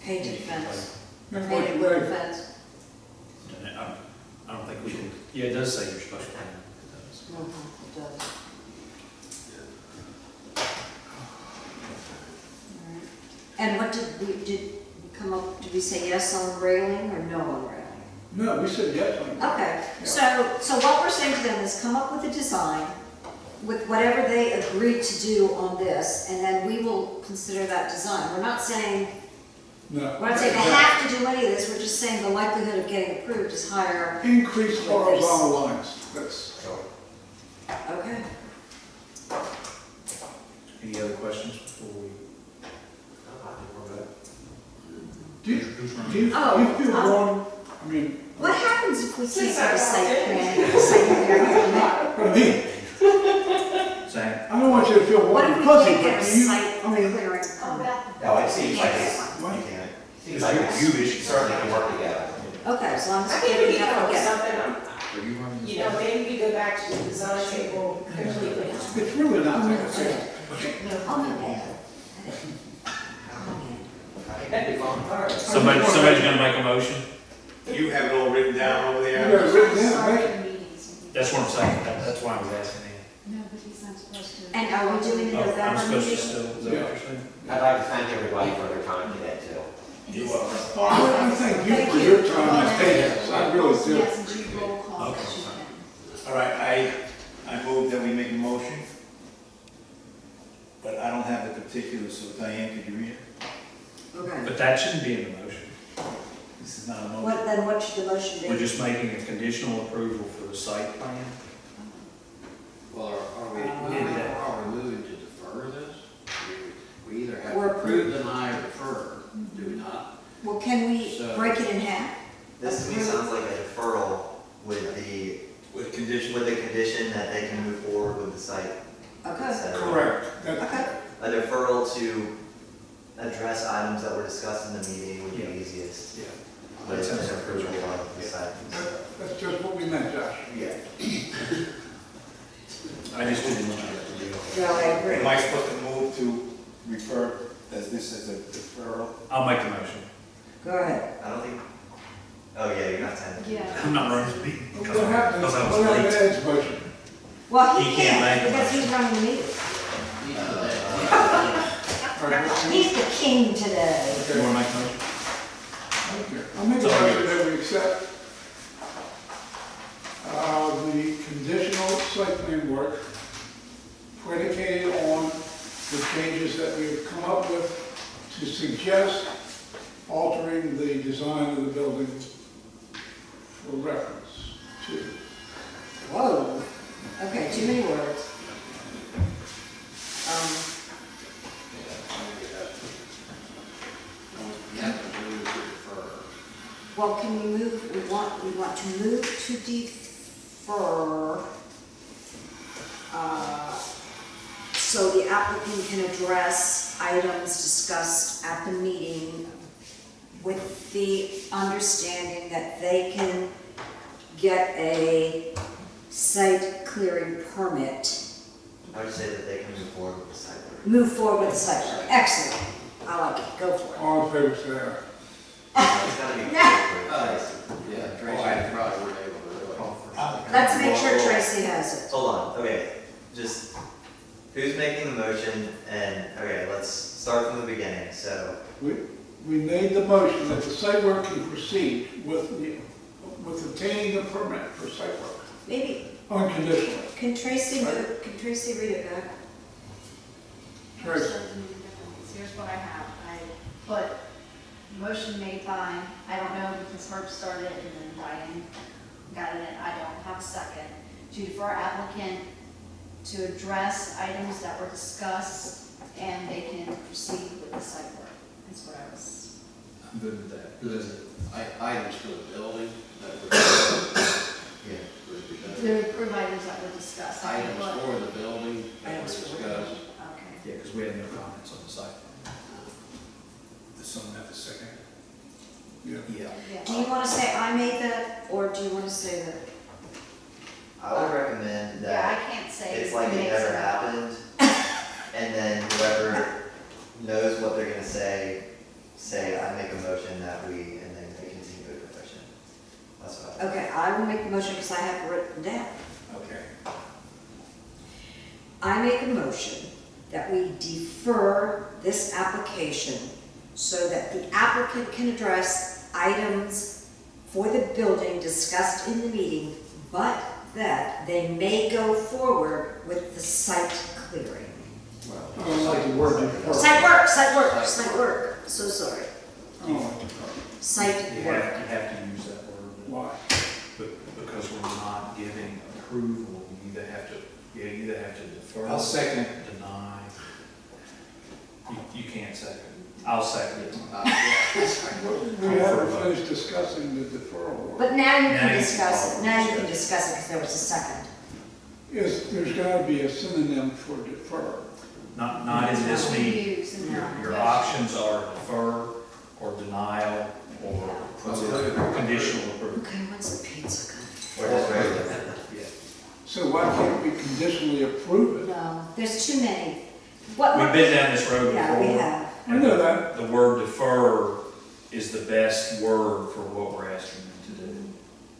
Painted fence, Make painted motion, wooden Greg. fence. And I don't think we can, yeah, it does say you're supposed to paint it. It does. It does. Alright. And what did we come up, did we say yes on railing or no on railing? No, we said yes on that. Okay, so what we're saying to them is come up with a design with whatever they agree to do on this, and then we will consider that design. We're not saying, No. we're not saying they have to do any of this, we're just saying the likelihood of getting approved is higher. Increase horizontal lines, that's, Okay. Any other questions before we? I think we're good. do you, Who's running? do you feel wrong, I mean, What happens if we can't Since get I a site walked in. plan, site clearance? what I mean, Sam? I don't want you to feel What warm if and we fuzzy, can't get a but do you, site I mean, clearance permit? No, it seems like Can't it's, get one. You can't. seems like it's, you certainly can work together. Okay, as long as I we think we can can come up with get. something, Are you running this? you know, maybe we go back to the design table completely. it's really not that bad. Oh, no, yeah. That'd be fun. All right. Somebody's gonna make a motion? You have it all written down over You there? got it written down, Sorry right? for meetings. That's what I'm saying, that's why I was asking him. No, but he's not supposed to. And are we doing the Oh, I'm November supposed to meeting? still, is that what you're saying? I'd like to thank everybody for their time today, too. Oh, I thank you for your time and patience, I really do. Yes, and do roll call, Okay. as you can. All right, I move that we make a motion, but I don't have the particulars, so Diane, could you read it? Okay. But that shouldn't be in the motion. This is not a motion. What should the motion be? We're just making a conditional approval for the site plan. Well, are we moving to defer this? We either have to Or approve, deny, or defer, do we not? Well, can we So- break it in half? This to me sounds like a deferral with the condition that they can move forward with the site. Okay, etc. Correct. That- okay. A deferral to address items that were discussed in the meeting would be Yeah. easiest. Yeah. With an approval of the site. That's just what we meant, Josh. Yeah. I just didn't want to have to do it. No, I agree. Am I supposed to move to refer as this as a deferral? I'll make the motion. Go ahead. I don't think, oh yeah, you're not technically. Yeah. I'm not running the meeting What because happened, I what was happened late. to Ed's motion? Well, He he can't can't, make a because he's motion. running the meeting. All right, He's the king today. You want to make a motion? okay. I'll make a It's all motion yours. that we accept the conditional site plan work predicated on the changes that we have come up with to suggest altering the design of the building for reference to. Whoa. Okay, too many words. You have to move to defer. Well, can we move, we want to move to defer, so the applicant can address items discussed at the meeting with the understanding that they can get a site clearing permit. I would say that they can move forward with the site work. Move forward with the site plan. Excellent. I like it. Go for it. All in favor, say aye. It's gotta be. Yeah, Tracy probably weren't able to do it. Let's make sure Tracy has it. Hold on, okay, just, who's making the motion, and, okay, let's start from the beginning, so, We made the motion that the site work can proceed with the with obtaining the permit for site work, Maybe, unconditionally. can Tracy read it back? Tracy. Here's what I have. I put motion made by, I don't know because Herb started and then Diane got it in. I don't have a second. To defer applicant to address items that were discussed and they can proceed with the site work. That's what I was. I'm good with that. Good as it. Items for the building that were, Yeah. To approve items that were discussed. I items put- for the building that were Items for the discussed. Okay. Yeah, because we had no comments on the site. Does someone have a second? Yeah. Yeah. Yeah. Do you want to say I made that, or do you want to say that? I would recommend Yeah, that I can't say. it's like it makes never happened, and then whoever knows what they're gonna say, I make a motion that we, and then they continue the discussion. That's what I. Okay, I will make the motion because I have it written down. Okay. I make a motion that we defer this application so that the applicant can address items for the building discussed in the meeting, but that they may go forward with the site clearing. I don't like the word defer. Site work, so sorry. I don't like defer. Site You work. have to use that word. Why? Because we're not giving approval, you either have to defer. I'll second. Deny. You can't second. I'll second it. We haven't finished discussing the deferral. But now you Now can you discuss can it, now you can discuss it because there was a second. There's gotta be a synonym for defer. Not in this meeting. Use and Your not- options are defer, or denial, or conditional approval. Okay, when's the pizza coming? Or just regular. Yeah. So why can't we conditionally approve it? No, there's too many. What? We've been down this road before. Yeah, we have. I know that. The word defer is the best word for what we're asking them to do.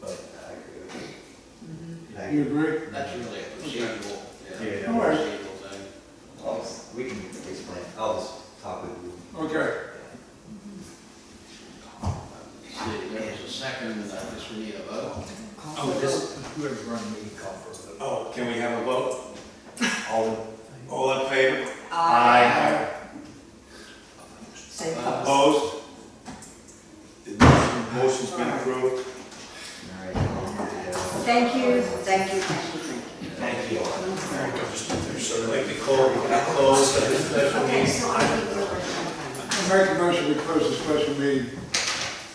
But I agree with you. Mhm. I You agree. agree? That's really a procedural, Yeah. All right. procedural thing. We can explain, I'll just talk with you. Okay. See, there was a second, and I guess we need a vote. Oh, this, whoever's running the meeting call for a vote. Oh, can we have a vote? all All in favor? Aye. Say Uh, opposed. Opposed? The motion's been approved. All right. Thank you, thank you, thank you, Thank thank you. you. So I'd like to close the special Okay, meeting. so I think we're ready. I make a motion we close the special meeting.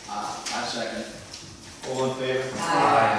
I second. All in favor? Aye.